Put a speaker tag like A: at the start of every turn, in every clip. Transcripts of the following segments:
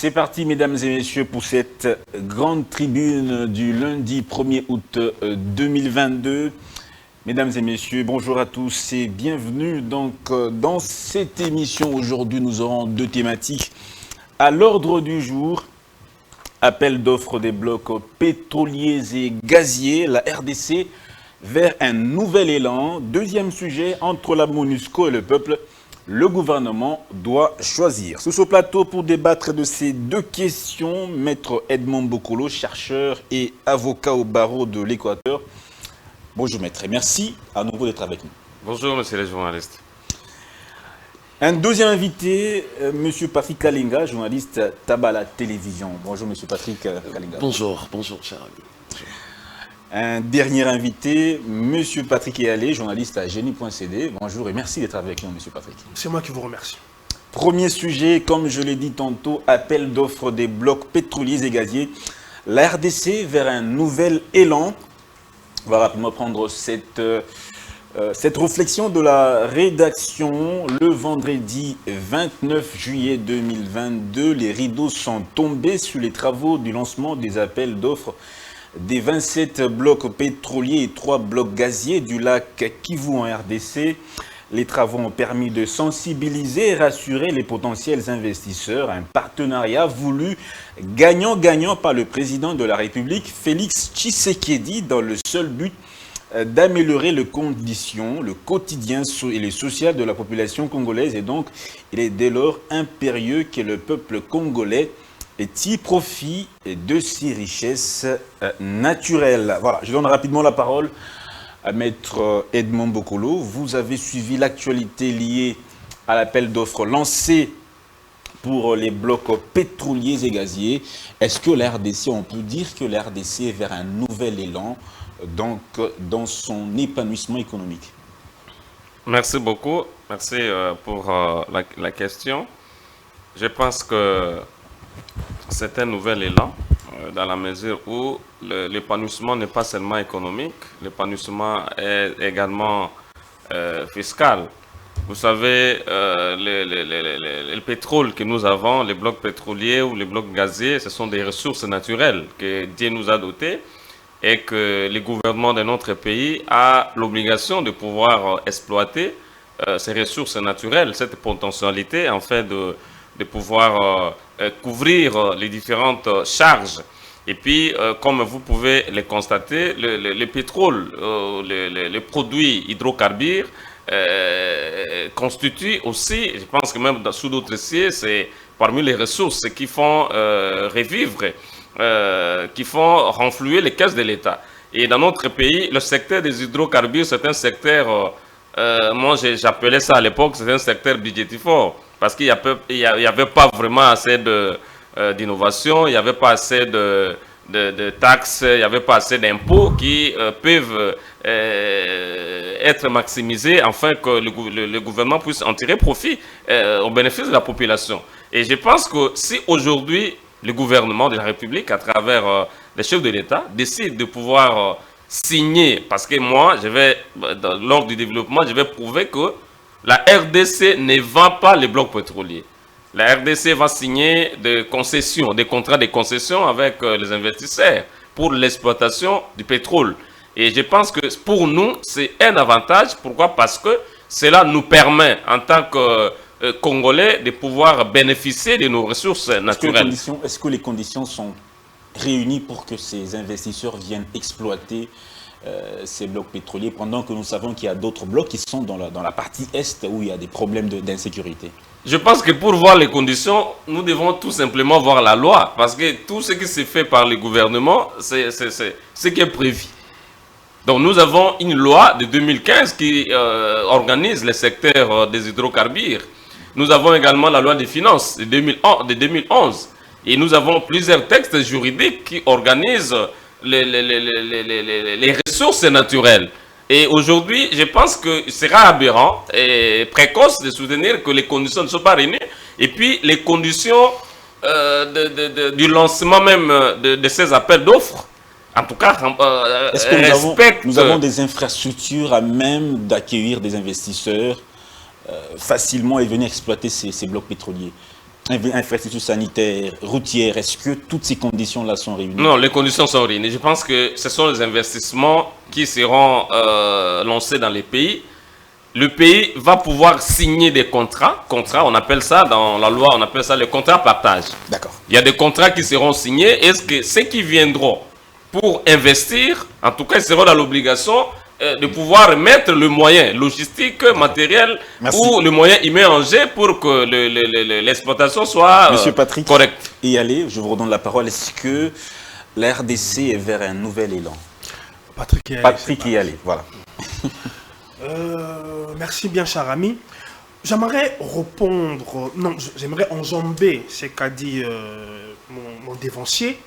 A: C'est parti, mesdames et messieurs, pour cette grande tribune du lundi 1er août 2022. Mesdames et messieurs, bonjour à tous et bienvenue donc dans cette émission. Aujourd'hui, nous aurons deux thématiques à l'ordre du jour. Appel d'offres des blocs pétroliers et gaziers, la RDC vers un nouvel élan. Deuxième sujet, entre la MONUSCO et le peuple, le gouvernement doit choisir. Sur ce plateau, pour débattre de ces deux questions, Maître Edmond Bokolo, chercheur et avocat au barreau de l'Équateur. Bonjour Maître et merci à nouveau d'être avec nous.
B: Bonjour Monsieur les journalistes.
A: Un deuxième invité, Monsieur Patrick Kalinga, journaliste Tabala Télévision. Bonjour Monsieur Patrick Kalinga.
C: Bonjour cher ami.
A: Un dernier invité, Monsieur Patrick Eyalé, journaliste à Génie.cd. Bonjour et merci d'être avec nous, Monsieur Patrick.
D: C'est moi qui vous remercie.
A: Premier sujet, comme je l'ai dit tantôt, appel d'offres des blocs pétroliers et gaziers. La RDC vers un nouvel élan. On va rapidement prendre cette réflexion de la rédaction. Le vendredi 29 juillet 2022, les rideaux sont tombés sur les travaux du lancement des appels d'offres des 27 blocs pétroliers et 3 blocs gaziers du lac Kivu en RDC. Les travaux ont permis de sensibiliser et rassurer les potentiels investisseurs. Un partenariat voulu gagnant-gagnant par le président de la République, Félix Tshisekedi, dans le seul but d'améliorer les conditions, le quotidien et les social de la population congolaise. Et donc, il est dès lors impérieux que le peuple congolais tire profit de ces richesses naturelles. Voilà, je donne rapidement la parole à Maître Edmond Bokolo. Vous avez suivi l'actualité liée à l'appel d'offres lancé pour les blocs pétroliers et gaziers. Est-ce que la RDC, on peut dire que la RDC est vers un nouvel élan donc, dans son épanouissement économique?
B: Merci beaucoup. Merci pour la question. Je pense que c'est un nouvel élan dans la mesure où l'épanouissement n'est pas seulement économique, l'épanouissement est également fiscal. Vous savez, le pétrole que nous avons, les blocs pétroliers ou les blocs gaziers, ce sont des ressources naturelles que Dieu nous a dotées et que le gouvernement de notre pays a l'obligation de pouvoir exploiter ces ressources naturelles, cette potentialité en fait de pouvoir couvrir les différentes charges. Et puis, comme vous pouvez le constater, le pétrole, les produits hydrocarbures constituent aussi, je pense que même sous d'autres cieux, c'est parmi les ressources qui font revivre, qui font renflouer les caisses de l'État. Et dans notre pays, le secteur des hydrocarbures, c'est un secteur, moi j'appelais ça à l'époque, c'est un secteur budgétivore. Parce qu'il n'y avait pas vraiment assez d'innovation, il n'y avait pas assez de taxes, il n'y avait pas assez d'impôts qui peuvent être maximisés afin que le gouvernement puisse en tirer profit au bénéfice de la population. Et je pense que si aujourd'hui le gouvernement de la République, à travers les chefs de l'État, décide de pouvoir signer, parce que moi, lors du développement, je vais prouver que la RDC ne vend pas les blocs pétroliers. La RDC va signer des concessions, des contrats de concession avec les investisseurs pour l'exploitation du pétrole. Et je pense que pour nous, c'est un avantage. Pourquoi? Parce que cela nous permet, en tant que Congolais, de pouvoir bénéficier de nos ressources naturelles.
A: Est-ce que les conditions sont réunies pour que ces investisseurs viennent exploiter ces blocs pétroliers, pendant que nous savons qu'il y a d'autres blocs qui sont dans la partie est où il y a des problèmes d'insécurité?
B: Je pense que pour voir les conditions, nous devons tout simplement voir la loi, parce que tout ce qui se fait par le gouvernement, c'est ce qui est prévu. Donc nous avons une loi de 2015 qui organise le secteur des hydrocarbures. Nous avons également la loi des finances de 2011. Et nous avons plusieurs textes juridiques qui organisent les ressources naturelles. Et aujourd'hui, je pense que ce sera aberrant et précoce de soutenir que les conditions ne sont pas réunies. Et puis, les conditions du lancement même de ces appels d'offres, en tout cas,
A: est-ce que nous avons des infrastructures à même d'accueillir des investisseurs facilement et venir exploiter ces blocs pétroliers? Infrastructure sanitaire, routière, est-ce que toutes ces conditions-là sont réunies?
B: Non, les conditions sont réunies. Je pense que ce sont les investissements qui seront lancés dans les pays. Le pays va pouvoir signer des contrats. On appelle ça dans la loi, on appelle ça le contrat partage.
A: D'accord.
B: Il y a des contrats qui seront signés. Est-ce que ceux qui viendront pour investir, en tout cas, ils seront dans l'obligation de pouvoir mettre le moyen logistique, matériel ou le moyen humain en jeu pour que l'exploitation soit
A: Monsieur Patrick,
B: correcte.
A: Et allez, je vous redonne la parole. Est-ce que la RDC est vers un nouvel élan? Patrick y aller, voilà.
C: Merci bien, cher ami. J'aimerais répondre, non, j'aimerais enjamber ce qu'a dit mon dévancier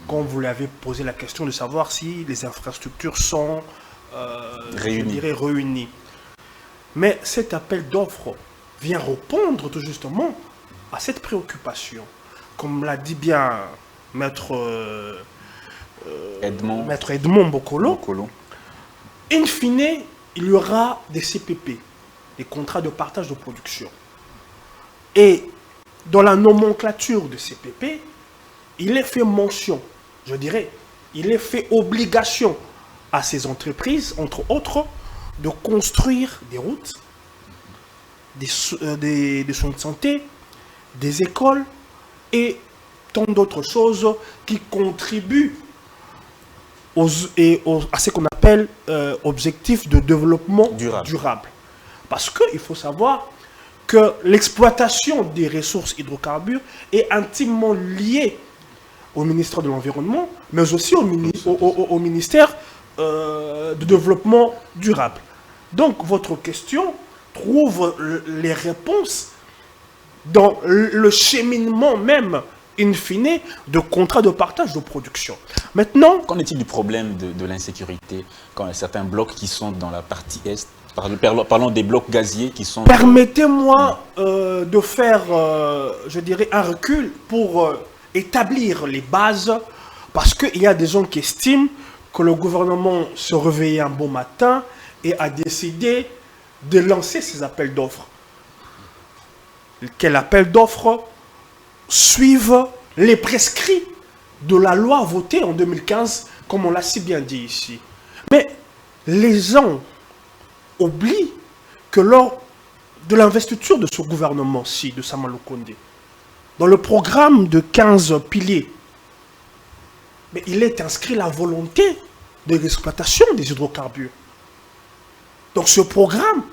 C: quand vous lui avez posé la question de savoir si les infrastructures sont réunies. Mais cet appel d'offres vient répondre tout justement à cette préoccupation. Comme l'a dit bien Maître Edmond Bokolo. In fine, il y aura des CPP, des contrats de partage de production. Et dans la nomenclature de CPP, il est fait mention, je dirais, il est fait obligation à ces entreprises, entre autres, de construire des routes, des soins de santé, des écoles et tant d'autres choses qui contribuent à ce qu'on appelle objectifs de développement durable. Parce qu'il faut savoir que l'exploitation des ressources hydrocarbures est intimement liée au ministère de l'Environnement, mais aussi au ministère de développement durable. Donc votre question trouve les réponses dans le cheminement même, in fine, de contrats de partage de production. Maintenant...
A: Qu'en est-il du problème de l'insécurité quand il y a certains blocs qui sont dans la partie Est? Parlons des blocs gaziers qui sont...
C: Permettez-moi de faire, je dirais, un recul pour établir les bases, parce qu'il y a des gens qui estiment que le gouvernement se réveillait un bon matin et a décidé de lancer ces appels d'offres. Quels appels d'offres suivent les prescrits de la loi votée en 2015, comme on l'a si bien dit ici. Mais les gens oublient que lors de l'investiture de ce gouvernement-ci, de Samuel Okondé, dans le programme de 15 piliers, mais il est inscrit la volonté de l'exploitation des hydrocarbures. Donc ce programme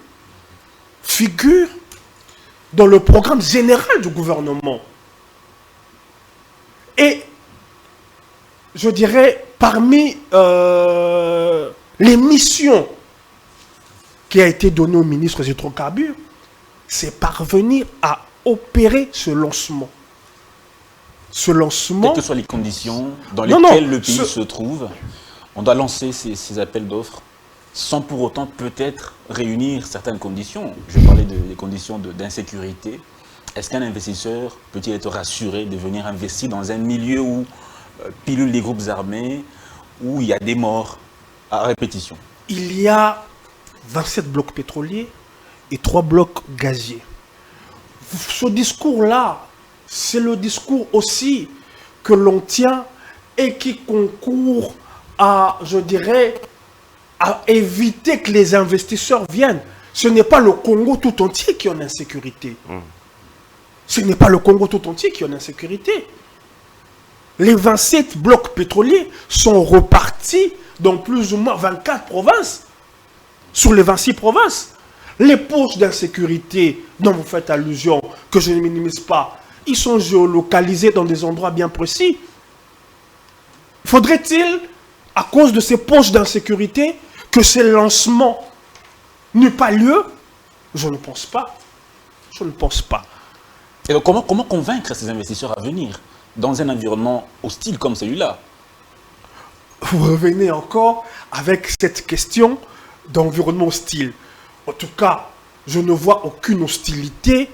C: figure dans le programme général du gouvernement. Et je dirais, parmi les missions qui a été données au ministre des hydrocarbures, c'est parvenir à opérer ce lancement.
A: Quelles que soient les conditions dans lesquelles le pays se trouve, on doit lancer ces appels d'offres sans pour autant peut-être réunir certaines conditions. Je parlais des conditions d'insécurité. Est-ce qu'un investisseur peut-il être rassuré de venir investir dans un milieu où pilulent les groupes armés, où il y a des morts à répétition?
C: Il y a 27 blocs pétroliers et 3 blocs gaziers. Ce discours-là, c'est le discours aussi que l'on tient et qui concourt à, je dirais, à éviter que les investisseurs viennent. Ce n'est pas le Congo tout entier qui est en insécurité. Ce n'est pas le Congo tout entier qui est en insécurité. Les 27 blocs pétroliers sont repartis dans plus ou moins 24 provinces, sur les 26 provinces. Les poches d'insécurité dont vous faites allusion, que je ne minimise pas, ils sont géolocalisés dans des endroits bien précis. Faudrait-il, à cause de ces poches d'insécurité, que ces lancements n'eut pas lieu? Je ne pense pas. Je ne pense pas.
A: Et donc comment convaincre ces investisseurs à venir dans un environnement hostile comme celui-là?
C: Vous revenez encore avec cette question d'environnement hostile. En tout cas, je ne vois aucune hostilité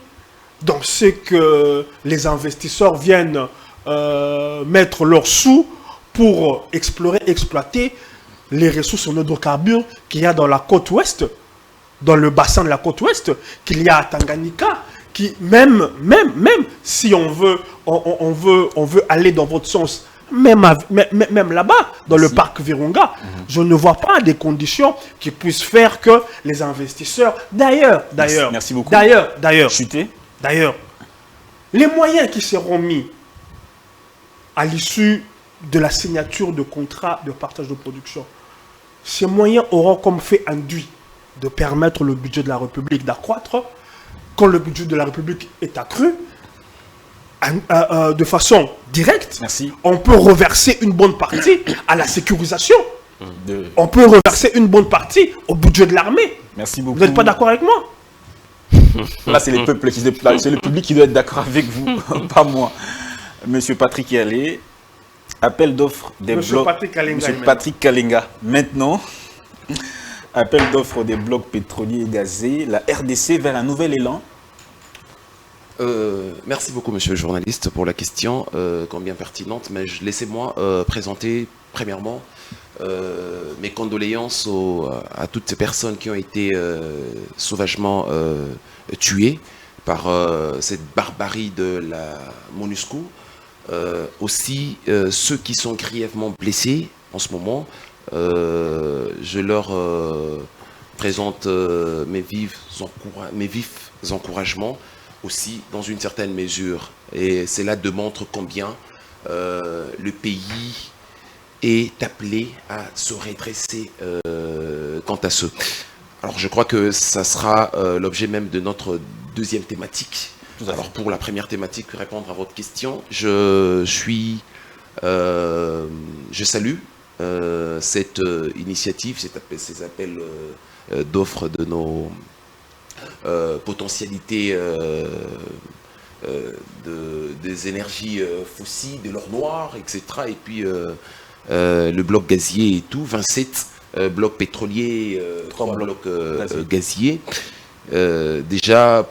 C: dans ce que les investisseurs viennent mettre leurs sous pour explorer, exploiter les ressources en hydrocarbures qu'il y a dans la côte ouest, dans le bassin de la côte ouest, qu'il y a à Tanganyika, même si on veut aller dans votre sens, même là-bas, dans le parc Virunga, je ne vois pas des conditions qui puissent faire que les investisseurs,
A: Merci beaucoup. Chuter.
C: D'ailleurs, les moyens qui seront mis à l'issue de la signature de contrats de partage de production, ces moyens auront comme fait induit de permettre le budget de la République d'accroître. Quand le budget de la République est accru, de façon directe, on peut reverser une bonne partie à la sécurisation. On peut reverser une bonne partie au budget de l'armée.
A: Merci beaucoup.
C: Vous n'êtes pas d'accord avec moi?
A: Là, c'est c'est le public qui doit être d'accord avec vous, pas moi. Monsieur Patrick Yalé, appel d'offres des blocs. Monsieur Patrick Kalenga. Maintenant, appel d'offres des blocs pétroliers et gazés, la RDC vers un nouvel élan.
D: Merci beaucoup, monsieur le journaliste, pour la question, combien pertinente. Mais laissez-moi présenter, premièrement, mes condoléances à toutes ces personnes qui ont été sauvagement tuées par cette barbarie de la MONUSCO. Aussi, ceux qui sont grièvement blessés en ce moment, je leur présente mes vifs encouragements aussi dans une certaine mesure. Et cela démontre combien le pays est appelé à se redresser quant à ce. Alors je crois que ça sera l'objet même de notre deuxième thématique. Alors pour la première thématique, répondre à votre question, je salue cette initiative, ces appels d'offres de nos potentialités des énergies fossiles, de l'or noir, etc. Et puis le bloc gazier et tout, 27 blocs pétroliers, 3 blocs gaziers. Déjà,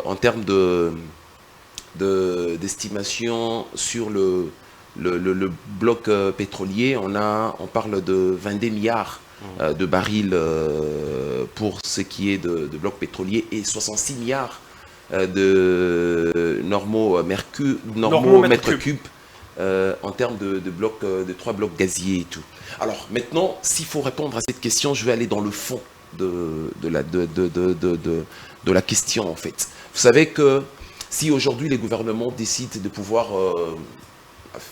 D: en termes d'estimation sur le bloc pétrolier, on parle de 22 milliards de barils pour ce qui est de blocs pétroliers et 66 milliards de normaux mètres cubes en termes de 3 blocs gaziers et tout. Alors maintenant, s'il faut répondre à cette question, je vais aller dans le fond de la question en fait. Vous savez que si aujourd'hui les gouvernements décident de pouvoir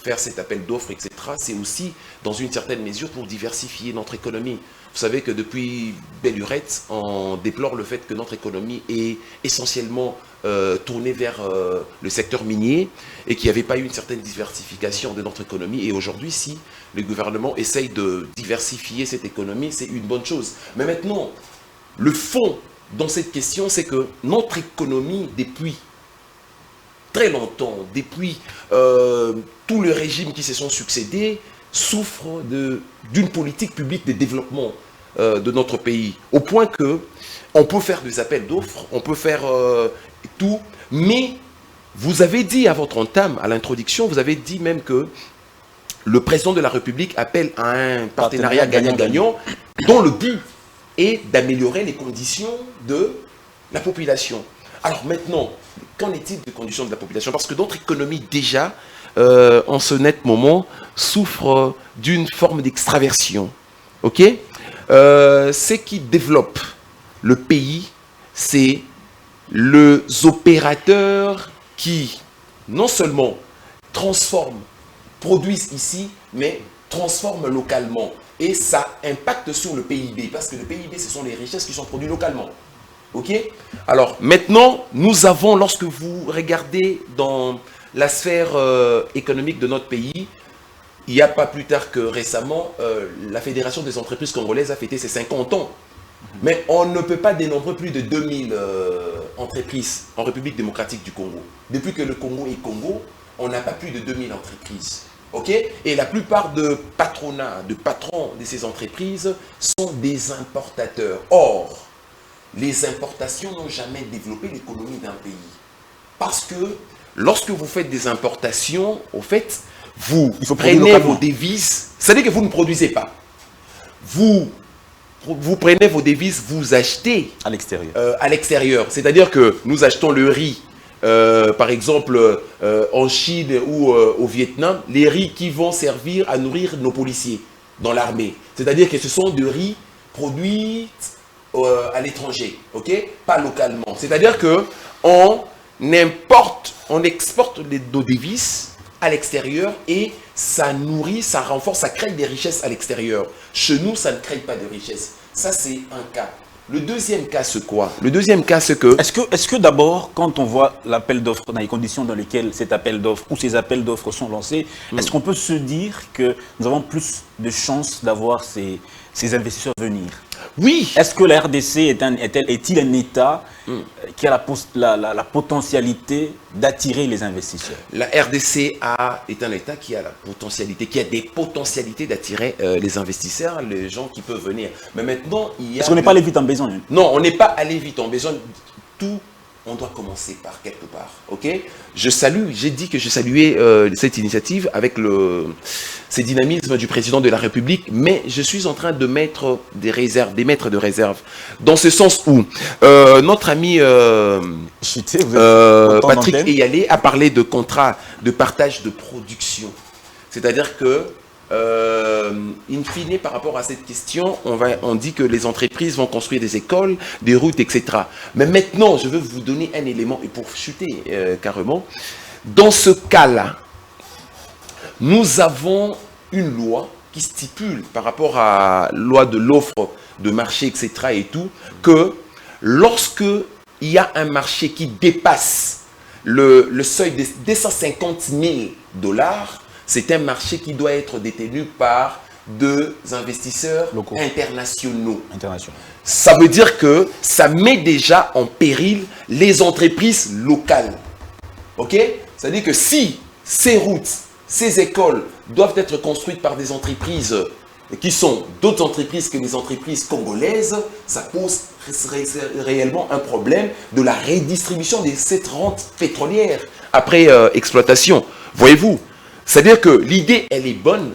D: faire cet appel d'offres, etc., c'est aussi dans une certaine mesure pour diversifier notre économie. Vous savez que depuis belle lurette, on déplore le fait que notre économie est essentiellement tournée vers le secteur minier et qu'il n'y avait pas eu une certaine diversification de notre économie. Et aujourd'hui, si le gouvernement essaye de diversifier cette économie, c'est une bonne chose. Mais maintenant, le fond dans cette question, c'est que notre économie, depuis très longtemps, depuis tous les régimes qui se sont succédés, souffre d'une politique publique de développement de notre pays. Au point que on peut faire des appels d'offres, on peut faire tout, mais vous avez dit à votre entame, à l'introduction, vous avez dit même que le président de la République appelle à un partenariat gagnant-gagnant dont le but est d'améliorer les conditions de la population. Alors maintenant, qu'en est-il des conditions de la population? Parce que notre économie déjà, en ce net moment, souffre d'une forme d'extraversion. Ok? Ce qui développe le pays, c'est les opérateurs qui, non seulement transforment, produisent ici, mais transforment localement. Et ça impacte sur le PIB, parce que le PIB, ce sont les richesses qui sont produites localement. Ok? Alors maintenant, nous avons, lorsque vous regardez dans la sphère économique de notre pays, il n'y a pas plus tard que récemment, la Fédération des entreprises congolaises a fêté ses 50 ans. Mais on ne peut pas dénombrer plus de 2000 entreprises en République démocratique du Congo. Depuis que le Congo est Congo, on n'a pas plus de 2000 entreprises. Okay? Et la plupart de patrons de ces entreprises sont des importateurs. Or, les importations n'ont jamais développé l'économie d'un pays. Parce que lorsque vous faites des importations, au fait, vous prenez vos devises, c'est-à-dire que vous ne produisez pas. Vous vous prenez vos devises, vous achetez
A: À l'extérieur.
D: à l'extérieur. C'est-à-dire que nous achetons le riz, par exemple, en Chine ou au Vietnam, les riz qui vont servir à nourrir nos policiers dans l'armée. C'est-à-dire que ce sont des riz produits à l'étranger, ok? Pas localement. C'est-à-dire que on exporte nos devises à l'extérieur et ça nourrit, ça renforce, ça crée des richesses à l'extérieur. Chez nous, ça ne crée pas de richesses. Ça, c'est un cas. Le deuxième cas, c'est quoi? Le deuxième cas, c'est que...
A: Est-ce que d'abord, quand on voit l'appel d'offres, dans les conditions dans lesquelles cet appel d'offres ou ces appels d'offres sont lancés, est-ce qu'on peut se dire que nous avons plus de chances d'avoir ces investisseurs venir?
D: Oui.
A: Est-ce que la RDC est-il un État qui a la potentialité d'attirer les investisseurs?
D: La RDC est un État qui a la potentialité, qui a des potentialités d'attirer les investisseurs, les gens qui peuvent venir. Mais maintenant, il y a...
A: Est-ce qu'on n'est pas allé vite en besoin?
D: Non, on n'est pas allé vite en besoin. Tout, on doit commencer par quelque part. Ok? J'ai dit que je saluais cette initiative avec ces dynamismes du président de la République, mais je suis en train de mettre des réserves, d'émettre de réserves. Dans ce sens où notre ami Patrick Eyalé a parlé de contrat de partage de production. C'est-à-dire que in fine, par rapport à cette question, on dit que les entreprises vont construire des écoles, des routes, etc. Mais maintenant, je veux vous donner un élément, et pour chuter carrément, dans ce cas-là, nous avons une loi qui stipule, par rapport à la loi de l'offre de marché, etc. et tout, que lorsque il y a un marché qui dépasse le seuil de 250 000 $, c'est un marché qui doit être détenu par deux investisseurs
A: locaux,
D: internationaux.
A: Ça
D: veut dire que ça met déjà en péril les entreprises locales. Ok? C'est-à-dire que si ces routes, ces écoles doivent être construites par des entreprises qui sont d'autres entreprises que les entreprises congolaises, ça pose réellement un problème de la redistribution de cette rente pétrolière après exploitation. Voyez-vous? C'est-à-dire que l'idée, elle est bonne,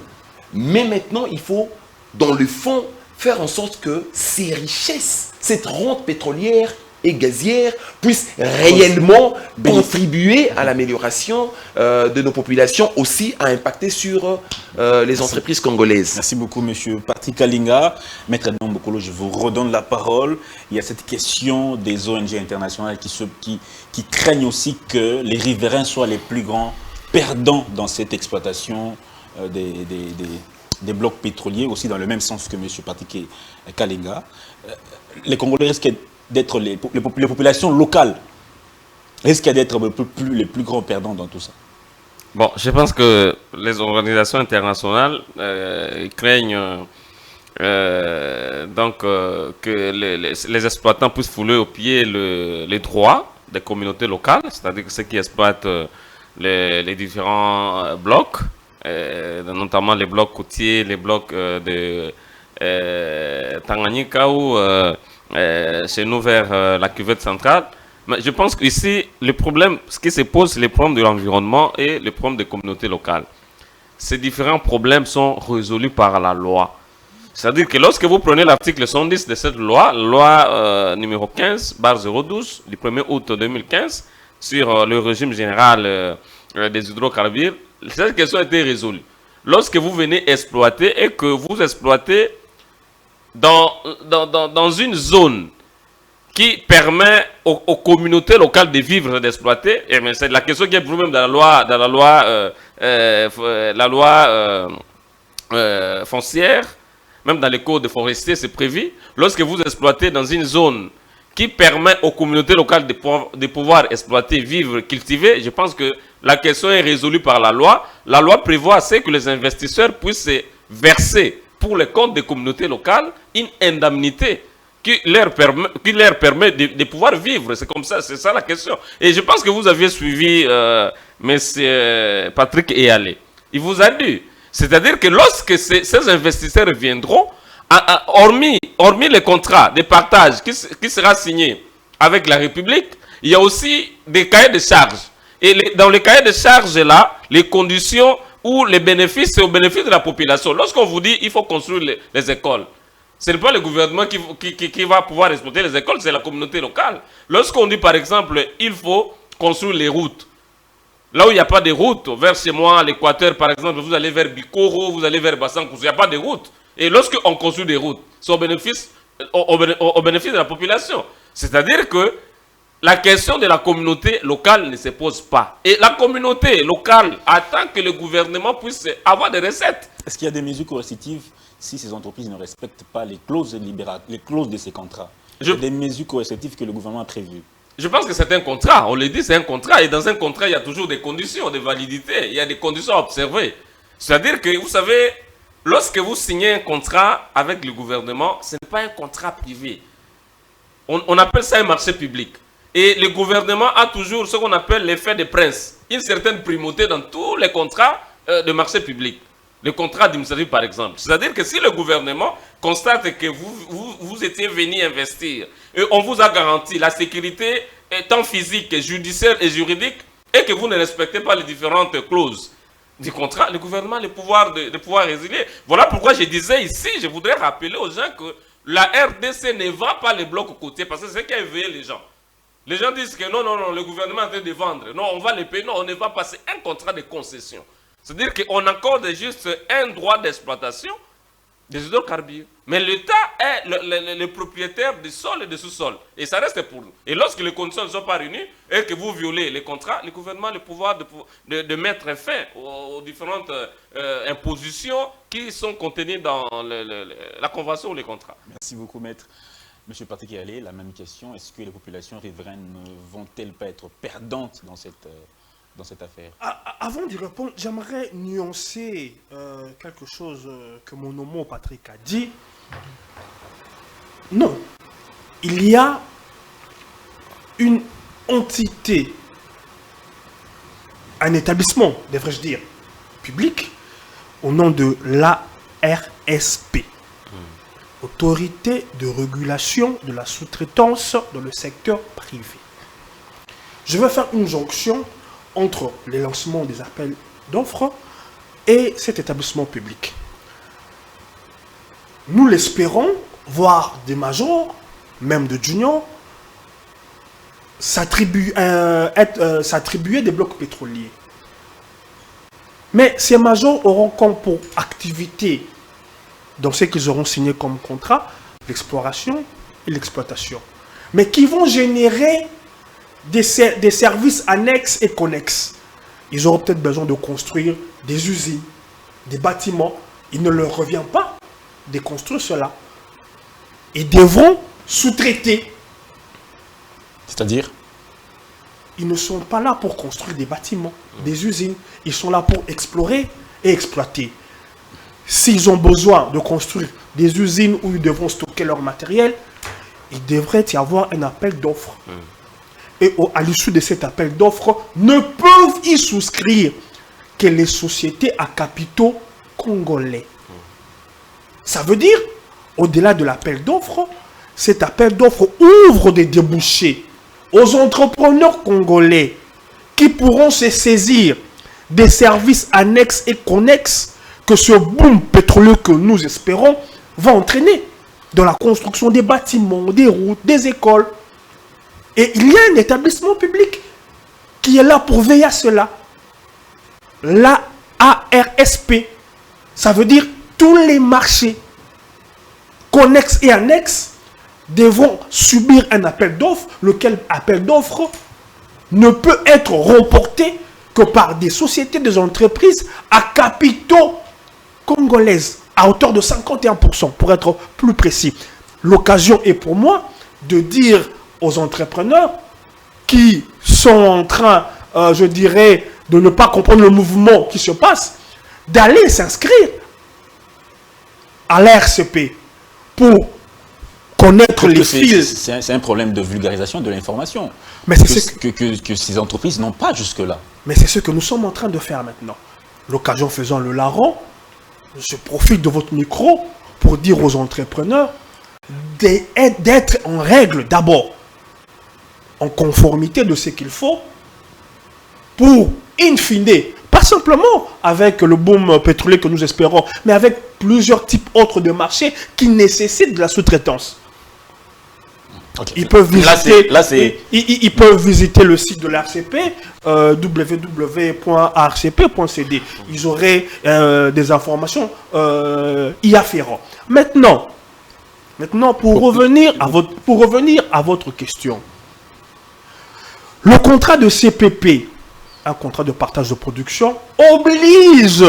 D: mais maintenant, il faut, dans le fond, faire en sorte que ces richesses, cette rente pétrolière et gazière, puissent réellement contribuer à l'amélioration de nos populations, aussi à impacter sur les entreprises congolaises.
A: Merci beaucoup, monsieur Patrick Kalinga. Maître Nombokolo, je vous redonne la parole. Il y a cette question des ONG internationales qui craignent aussi que les riverains soient les plus grands perdants dans cette exploitation des blocs pétroliers, aussi dans le même sens que M. Patrick Kalinga. Les Congolais risquent d'être, les populations locales risquent d'être les plus grands perdants dans tout ça.
B: Bon, je pense que les organisations internationales craignent que les exploitants puissent fouler au pied les droits des communautés locales, c'est-à-dire que ceux qui exploitent les différents blocs, notamment les blocs côtiers, les blocs de Tanganyika ou chez nous vers la cuvette centrale. Mais je pense qu'ici, le problème, ce qui se pose, c'est le problème de l'environnement et le problème des communautés locales. Ces différents problèmes sont résolus par la loi. C'est-à-dire que lorsque vous prenez l'article 110 de cette loi, loi numéro 15/012 du 1er août 2015, sur le régime général des hydrocarbures, cette question a été résolue. Lorsque vous venez exploiter et que vous exploitez dans une zone qui permet aux communautés locales de vivre et d'exploiter, c'est la question qui est problème dans la loi foncière, même dans les codes forestiers, c'est prévu. Lorsque vous exploitez dans une zone qui permet aux communautés locales de pouvoir exploiter, vivre, cultiver, je pense que la question est résolue par la loi. La loi prévoit que les investisseurs puissent verser pour le compte des communautés locales une indemnité qui leur permet de pouvoir vivre. C'est comme ça, c'est ça la question. Et je pense que vous aviez suivi M. Patrick Eyalé. Il vous a dit, c'est-à-dire que lorsque ces investisseurs viendront, hormis le contrat de partage qui sera signé avec la République, il y a aussi des cahiers de charges. Et dans les cahiers de charges là, les conditions ou les bénéfices, c'est au bénéfice de la population. Lorsqu'on vous dit qu'il faut construire les écoles, Ce n'est pas le gouvernement qui va pouvoir exploiter les écoles, c'est la communauté locale. Lorsqu'on dit par exemple, il faut construire les routes. Là où il n'y a pas de route, vers chez moi, à l'Équateur par exemple, vous allez vers Bikoro, vous allez vers Bassankous, il n'y a pas de route. Et lorsqu'on construit des routes, c'est au bénéfice de la population. C'est-à-dire que la question de la communauté locale ne se pose pas. Et la communauté locale attend que le gouvernement puisse avoir des recettes.
A: Est-ce qu'il y a des mesures coercitives si ces entreprises ne respectent pas les clauses de ces contrats? Il y a des mesures coercitives que le gouvernement a prévues.
B: Je pense que c'est un contrat. On le dit, c'est un contrat. Et dans un contrat, il y a toujours des conditions de validité. Il y a des conditions à observer. C'est-à-dire que, vous savez, lorsque vous signez un contrat avec le gouvernement, ce n'est pas un contrat privé. On appelle ça un marché public. Et le gouvernement a toujours ce qu'on appelle l'effet de prince. Une certaine primauté dans tous les contrats de marché public. Le contrat administratif, par exemple. C'est-à-dire que si le gouvernement constate que vous étiez venu investir et on vous a garanti la sécurité tant physique, judiciaire et juridique et que vous ne respectez pas les différentes clauses du contrat, le gouvernement a le pouvoir de pouvoir résilier. Voilà pourquoi je disais ici, je voudrais rappeler aux gens que la RDC ne vend pas les blocs côtiers parce que c'est ce qui a éveillé les gens. Les gens disent que non, le gouvernement est en train de vendre. Non, on va les payer. Non, on ne va pas. C'est un contrat de concession. C'est-à-dire qu'on accorde juste un droit d'exploitation des hydrocarbures. Mais l'État est le propriétaire du sol et du sous-sol. Et ça reste pour nous. Et lorsque les conditions ne sont pas réunies et que vous violez les contrats, le gouvernement a le pouvoir de mettre fin aux différentes impositions qui sont contenues dans la convention ou les contrats.
A: Merci beaucoup, maître. Monsieur Patrick Yalé, la même question. Est-ce que les populations riveraines ne vont-elles pas être perdantes dans cette affaire?
C: Avant d'y répondre, j'aimerais nuancer quelque chose que mon homo Patrick a dit. Non, il y a une entité, un établissement, devrais-je dire, public, au nom de l'ARSP. Autorité de régulation de la sous-traitance dans le secteur privé. Je vais faire une jonction entre les lancements des appels d'offres et cet établissement public. Nous l'espérons voir des majors, même de juniors, s'attribuer des blocs pétroliers. Mais ces majors auront comme pour activité dans ce qu'ils auront signé comme contrat, l'exploration et l'exploitation. Mais qui vont générer des services annexes et connexes. Ils auront peut-être besoin de construire des usines, des bâtiments. Il ne leur revient pas de construire cela. Ils devront sous-traiter.
A: C'est-à-dire?
C: Ils ne sont pas là pour construire des bâtiments, des usines. Ils sont là pour explorer et exploiter. S'ils ont besoin de construire des usines où ils devront stocker leur matériel, il devrait y avoir un appel d'offres. Et à l'issue de cet appel d'offres, ne peuvent y souscrire que les sociétés à capitaux congolais. Ça veut dire, au-delà de l'appel d'offres, cet appel d'offres ouvre des débouchés aux entrepreneurs congolais qui pourront se saisir des services annexes et connexes que ce boom pétrolier que nous espérons va entraîner dans la construction des bâtiments, des routes, des écoles. Et il y a un établissement public qui est là pour veiller à cela. L'ARSP, ça veut dire tous les marchés connexes et annexes devront subir un appel d'offres, lequel appel d'offres ne peut être remporté que par des sociétés, des entreprises à capitaux congolaises, à hauteur de 51%, pour être plus précis. L'occasion est pour moi de dire aux entrepreneurs qui sont en train, je dirais, de ne pas comprendre le mouvement qui se passe, d'aller s'inscrire à l'ARSP pour connaître les fils.
A: C'est un problème de vulgarisation de l'information que ces entreprises n'ont pas jusque-là.
C: Mais c'est ce que nous sommes en train de faire maintenant. L'occasion faisant le larron, je profite de votre micro pour dire aux entrepreneurs d'être en règle d'abord, en conformité de ce qu'il faut pour, in fine, pas simplement avec le boom pétrolier que nous espérons, mais avec plusieurs types autres de marchés qui nécessitent de la sous-traitance.
A: Ok.
C: Ils peuvent visiter,
A: Là, c'est
C: ils peuvent visiter le site de l'ARCP, www.arcp.cd. Ils auraient des informations y afférentes. Maintenant, pour revenir à votre question, le contrat de CPP, un contrat de partage de production, oblige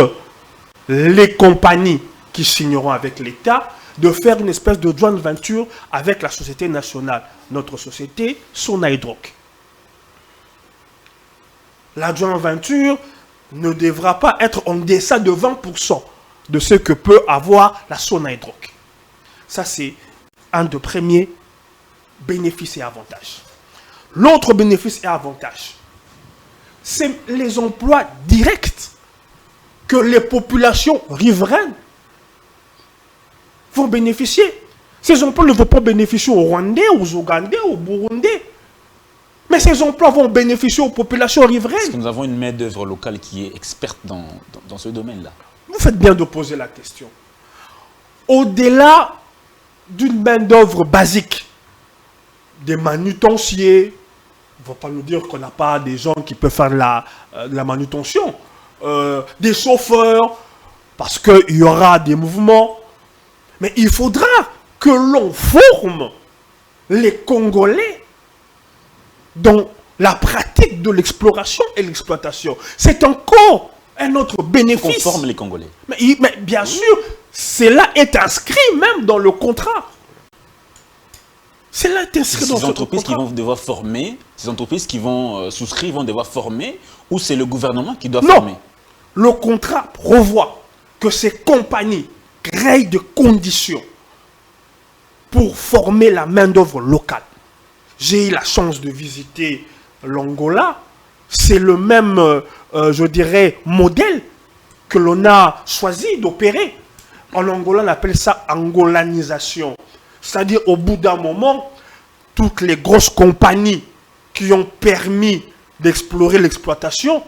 C: les compagnies qui signeront avec l'État de faire une espèce de joint venture avec la société nationale, notre société Sonaidroc. La joint venture ne devra pas être en deçà de 20% de ce que peut avoir la Sonaidroc. Ça, c'est un des premiers bénéfices et avantages. L'autre bénéfice et avantage, c'est les emplois directs que les populations riveraines vont bénéficier. Ces emplois ne vont pas bénéficier aux Rwandais, aux Ougandais, aux Burundais. Mais ces emplois vont bénéficier aux populations
A: parce
C: riveraines.
A: que nous avons une main-d'œuvre locale qui est experte dans ce domaine-là.
C: Vous faites bien de poser la question. Au-delà d'une main-d'œuvre basique, des manutenciers, on ne va pas nous dire qu'on n'a pas des gens qui peuvent faire la manutention, des chauffeurs, parce qu'il y aura des mouvements. Mais il faudra que l'on forme les Congolais dans la pratique de l'exploration et l'exploitation. C'est encore un autre bénéfice.
A: Qu'on forme les Congolais.
C: Mais bien sûr, cela est inscrit même dans le contrat. Cela est inscrit dans
A: Ces
C: ce
A: entreprises qui
C: contrat.
A: vont devoir former, ces entreprises qui vont souscrire vont devoir former, ou c'est le gouvernement qui doit
C: Non,
A: former?
C: le contrat prévoit que ces compagnies créent des conditions pour former la main-d'œuvre locale. J'ai eu la chance de visiter l'Angola. C'est le même, je dirais, modèle que l'on a choisi d'opérer. En Angola, on appelle ça angolanisation. C'est-à-dire, au bout d'un moment, toutes les grosses compagnies qui ont permis d'explorer l'exploitation,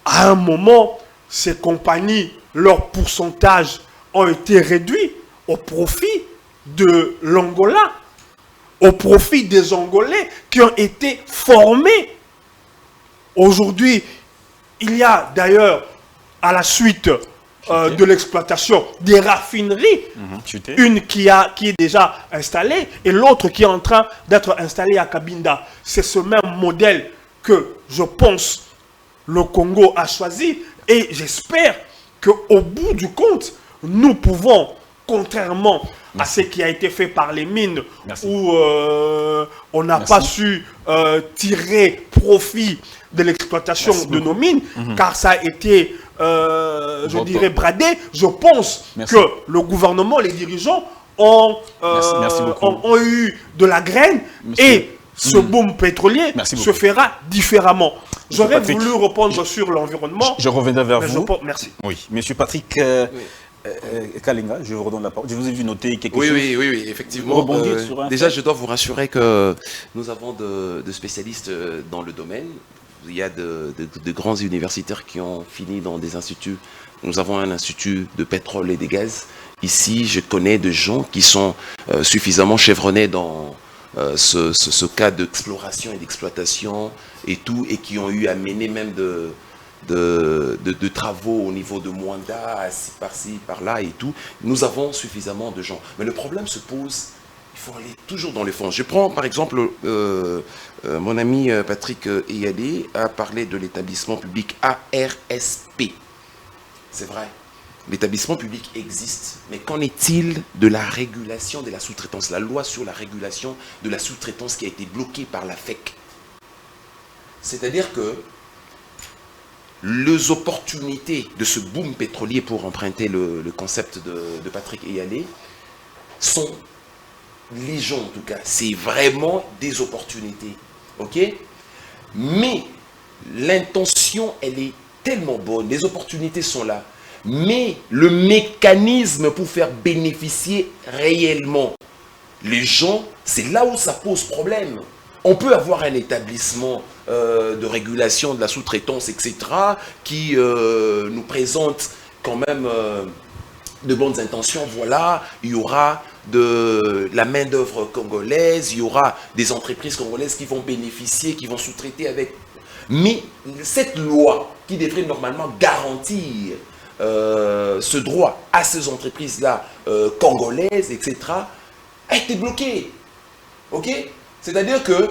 C: à un moment, ces compagnies, leur pourcentage ont été réduits au profit de l'Angola, au profit des Angolais qui ont été formés. Aujourd'hui, il y a d'ailleurs, à la suite de l'exploitation, des raffineries, une qui est déjà installée et l'autre qui est en train d'être installée à Cabinda. C'est ce même modèle que je pense le Congo a choisi et j'espère qu'au bout du compte, nous pouvons, contrairement à ce qui a été fait par les mines, où on n'a pas su tirer profit de l'exploitation de nos mines, car ça a été, je dirais, bradé. Je pense que le gouvernement, les dirigeants ont eu de la graine et ce boom pétrolier se fera différemment. J'aurais voulu répondre sur l'environnement.
A: Je reviendrai vers vous.
C: Merci.
A: Oui, Monsieur Patrick Kalinga, je vous redonne la parole. Je vous ai vu noter quelque chose.
D: Oui, effectivement. Déjà, je dois vous rassurer que nous avons de spécialistes dans le domaine. Il y a de grands universitaires qui ont fini dans des instituts. Nous avons un institut de pétrole et de gaz. Ici, je connais des gens qui sont suffisamment chevronnés dans ce cas d'exploration et d'exploitation et tout, et qui ont eu à mener même de travaux au niveau de Mwanda, par-ci, par-là et tout. Nous avons suffisamment de gens. Mais le problème se pose, il faut aller toujours dans les fonds. Je prends par exemple, mon ami Patrick Eyalé a parlé de l'établissement public ARSP. C'est vrai, l'établissement public existe, mais qu'en est-il de la régulation de la sous-traitance, la loi sur la régulation de la sous-traitance qui a été bloquée par la FEC? C'est-à-dire que les opportunités de ce boom pétrolier, pour emprunter le concept de Patrick Eyalé, sont légion en tout cas. C'est vraiment des opportunités. Ok? Mais l'intention, elle est tellement bonne. Les opportunités sont là. Mais le mécanisme pour faire bénéficier réellement les gens, c'est là où ça pose problème. on peut avoir un établissement de régulation de la sous-traitance, etc., qui nous présente quand même de bonnes intentions. Voilà, il y aura de la main-d'œuvre congolaise, il y aura des entreprises congolaises qui vont bénéficier, qui vont sous-traiter avec. Mais cette loi qui devrait normalement garantir ce droit à ces entreprises-là congolaises, etc., a été bloquée. Ok? C'est-à-dire que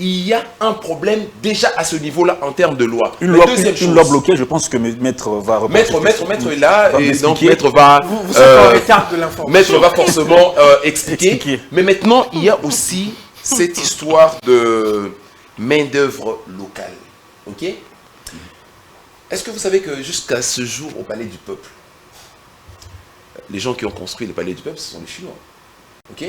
D: il y a un problème déjà à ce niveau-là en termes de loi.
A: Une loi bloquée, je pense que Maître va reprendre.
D: Maître est là, et donc Maître va...
C: Vous êtes en retard de l'information.
D: Maître va forcément expliquer. Mais maintenant, il y a aussi cette histoire de main-d'œuvre locale. Ok? Est-ce que vous savez que jusqu'à ce jour, au Palais du Peuple, les gens qui ont construit le Palais du Peuple, ce sont les Chinois. Ok?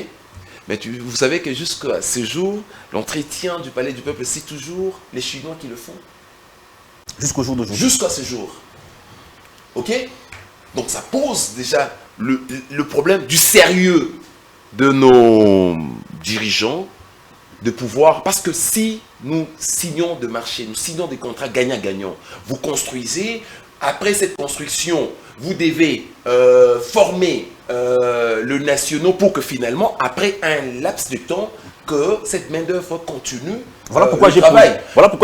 D: Mais vous savez que jusqu'à ce jour, l'entretien du Palais du Peuple, c'est toujours les Chinois qui le font.
A: Jusqu'au jour d'aujourd'hui.
D: Jusqu'à ce jour. Ok? Donc ça pose déjà le problème du sérieux de nos dirigeants de pouvoir... Parce que si nous signons de marché, nous signons des contrats gagnant-gagnant, vous construisez, après cette construction, vous devez former le national pour que finalement, après un laps de temps, que cette main-d'œuvre continue.
A: Voilà pourquoi j'ai
D: posé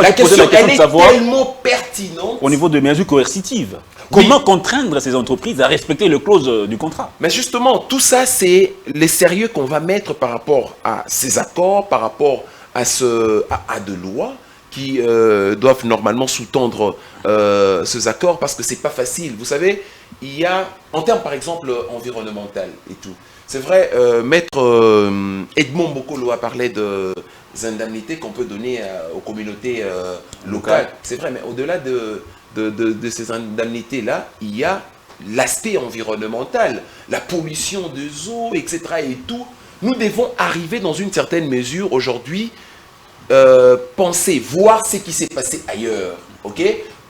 A: la question de savoir,
D: tellement pertinente
A: au niveau de mesures coercitives, comment contraindre ces entreprises à respecter les clauses du contrat.
D: Mais justement, tout ça, c'est les sérieux qu'on va mettre par rapport à ces accords, par rapport à de lois qui doivent normalement sous-tendre ces accords, parce que c'est pas facile. Vous savez, il y a, en termes par exemple environnemental et tout, c'est vrai, Maître Edmond Bokolo a parlé des indemnités qu'on peut donner aux communautés locales. C'est vrai, mais au-delà de ces indemnités-là, il y a l'aspect environnemental, la pollution des eaux, etc. et tout. Nous devons arriver dans une certaine mesure aujourd'hui, penser, voir ce qui s'est passé ailleurs, ok?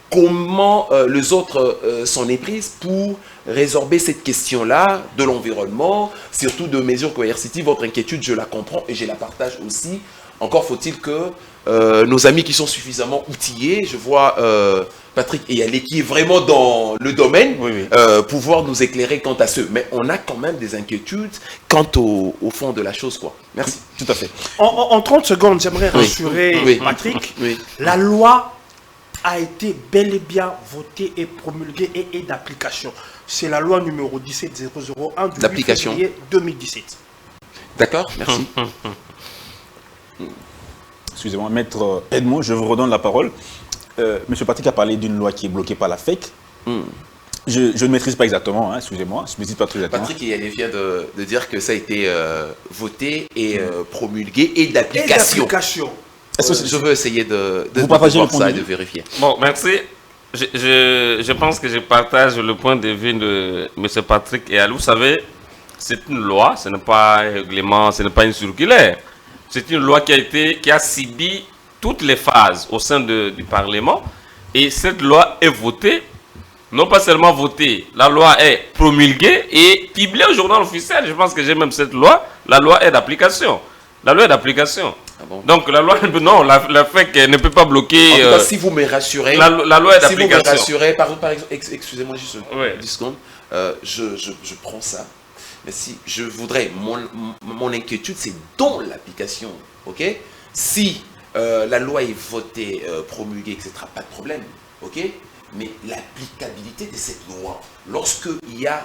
D: Comment les autres s'en est prise pour résorber cette question-là de l'environnement, surtout de mesures coercitives. Votre inquiétude, je la comprends et je la partage aussi. Encore faut-il que nos amis qui sont suffisamment outillés, je vois Patrick Eyalé qui est vraiment dans le domaine, pouvoir nous éclairer quant à ce. Mais on a quand même des inquiétudes quant au fond de la chose, quoi. Merci.
A: Tout à fait.
C: En 30 secondes, j'aimerais rassurer Patrick. La loi a été bel et bien votée et promulguée et est d'application. C'est la loi numéro 17001 du 8 février 2017.
D: D'accord, merci.
A: Excusez-moi, Maître Edmond, je vous redonne la parole. Monsieur Patrick a parlé d'une loi qui est bloquée par la FEC. Je ne maîtrise pas exactement, hein, excusez-moi, je ne maîtrise pas très exactement.
D: Patrick vient de dire que ça a été voté et promulgué et d'application. Je veux essayer de voir ça et de vérifier.
B: Bon, merci. Je pense que je partage le point de vue de M. Patrick Eyalé. Vous savez, c'est une loi, ce n'est pas un règlement, ce n'est pas une circulaire. C'est une loi qui a subi toutes les phases au sein du Parlement. Et cette loi est votée, non pas seulement votée, la loi est promulguée et publiée au journal officiel. Je pense que j'ai même cette loi. La loi est d'application. La loi est d'application. Ah bon? Donc la loi, non, la FEC ne peut pas bloquer...
D: En tout cas, si vous me rassurez...
B: La loi est d'application.
D: Si vous me rassurez, par exemple, excusez-moi juste 10 secondes, je prends ça. Mais si je voudrais, mon inquiétude, c'est dans l'application, ok? Si la loi est votée, promulguée, etc., pas de problème, ok? Mais l'applicabilité de cette loi, lorsqu'il y a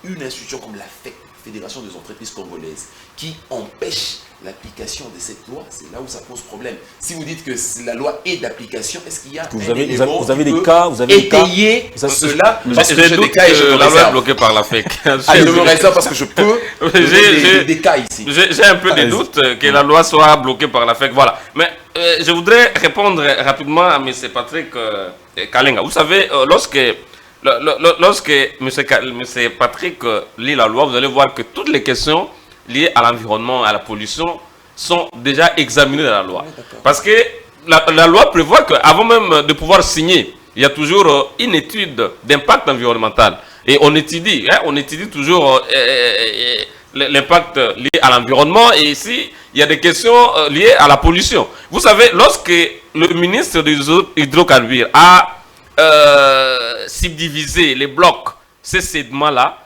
D: une institution comme la FEC, Fédération des entreprises congolaises, qui empêche l'application de cette loi, c'est là où ça pose problème. Si vous dites que la loi est d'application, est-ce qu'il y a
A: vous avez des cas,
D: étayer cela? Parce que j'ai des cas et je me
B: la loi est bloquée par la FEC.
D: Je me réserve parce que je peux des cas ici.
B: J'ai un peu des doutes que la loi soit bloquée par la FEC. Voilà. Mais je voudrais répondre rapidement à M. Patrick Kalenga. Vous savez, lorsque M. Patrick lit la loi, vous allez voir que toutes les questions liées à l'environnement, à la pollution, sont déjà examinées dans la loi. Parce que la loi prévoit qu'avant même de pouvoir signer, il y a toujours une étude d'impact environnemental. Et on étudie toujours l'impact lié à l'environnement. Et ici, il y a des questions liées à la pollution. Vous savez, lorsque le ministre des hydrocarbures a subdivisé les blocs, ces sédiments-là,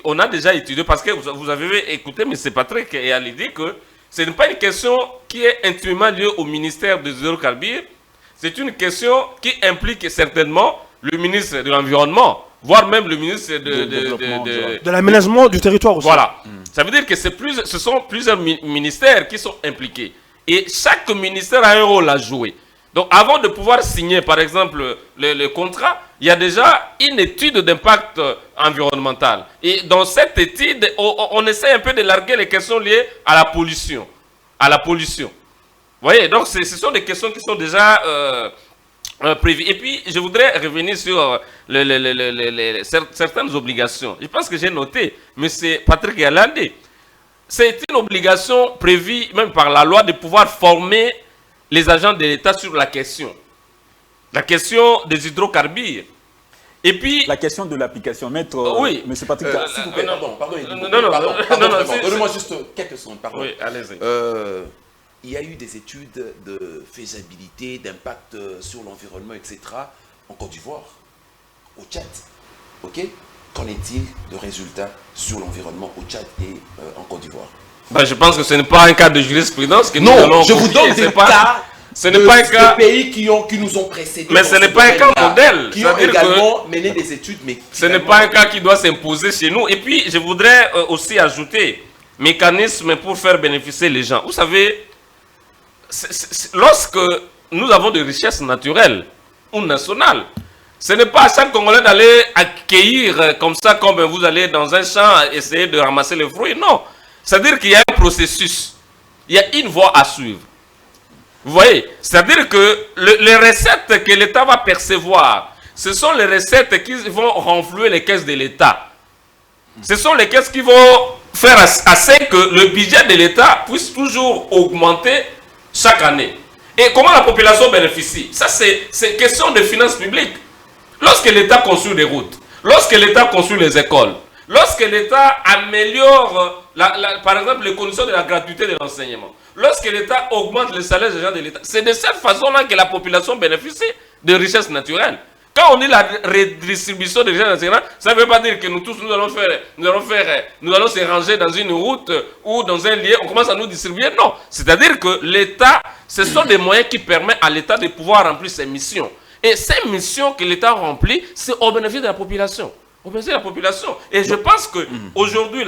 B: on a déjà étudié, parce que vous avez écouté, mais c'est Patrick et Ali dit que ce n'est pas une question qui est intimement liée au ministère des hydrocarbures, c'est une question qui implique certainement le ministre de l'Environnement, voire même le ministre
C: de l'aménagement du territoire aussi.
B: Voilà. Ça veut dire que ce sont plusieurs ministères qui sont impliqués. Et chaque ministère a un rôle à jouer. Donc avant de pouvoir signer, par exemple, le contrat, il y a déjà une étude d'impact environnemental. Et dans cette étude, on essaie un peu de larguer les questions liées à la pollution. Vous voyez, donc ce sont des questions qui sont déjà prévues. Et puis, je voudrais revenir sur certaines obligations. Je pense que j'ai noté, mais c'est Patrick Yalande. C'est une obligation prévue même par la loi de pouvoir former les agents de l'État sur la question des hydrocarbures. Et puis...
A: La question de l'application. Maître,
B: oui.
A: Monsieur Patrick,
D: s'il vous plaît, pardon.
B: Non,
D: Donnez-moi juste quelques secondes, pardon.
B: Oui, allez-y.
D: Il y a eu des études de faisabilité, d'impact sur l'environnement, etc. en Côte d'Ivoire, au Tchad. Ok? Qu'en est-il de résultats sur l'environnement au Tchad et en Côte d'Ivoire?
B: Ben, je pense que ce n'est pas un cas de jurisprudence que
D: non,
B: nous allons
D: je vous donne des cas
B: ce n'est pas un cas...
D: des pays qui nous ont précédés.
B: Mais ce n'est pas un cas modèle.
D: Qui ont également mené des études. Mais
B: ce n'est pas un cas qui doit s'imposer chez nous. Et puis, je voudrais aussi ajouter mécanisme pour faire bénéficier les gens. Vous savez, lorsque nous avons des richesses naturelles ou nationales, ce n'est pas à chaque Congolais d'aller accueillir comme ça, comme vous allez dans un champ essayer de ramasser les fruits. Non. C'est-à-dire qu'il y a un processus. Il y a une voie à suivre. Vous voyez? C'est-à-dire que les recettes que l'État va percevoir, ce sont les recettes qui vont renflouer les caisses de l'État. Ce sont les caisses qui vont faire assez que le budget de l'État puisse toujours augmenter chaque année. Et comment la population bénéficie? Ça, c'est question de finances publiques. Lorsque l'État construit des routes, lorsque l'État construit les écoles, lorsque l'État améliore, par exemple, les conditions de la gratuité de l'enseignement, lorsque l'État augmente les salaires des gens de l'État, c'est de cette façon-là que la population bénéficie de richesses naturelles. Quand on dit la redistribution des richesses naturelles, ça ne veut pas dire que nous tous, nous allons se ranger dans une route ou dans un lieu, on commence à nous distribuer. Non. C'est-à-dire que l'État, ce sont des moyens qui permettent à l'État de pouvoir remplir ses missions. Et ces missions que l'État remplit, c'est au bénéfice de la population. Au bénéfice de la population. Et je pense qu'aujourd'hui,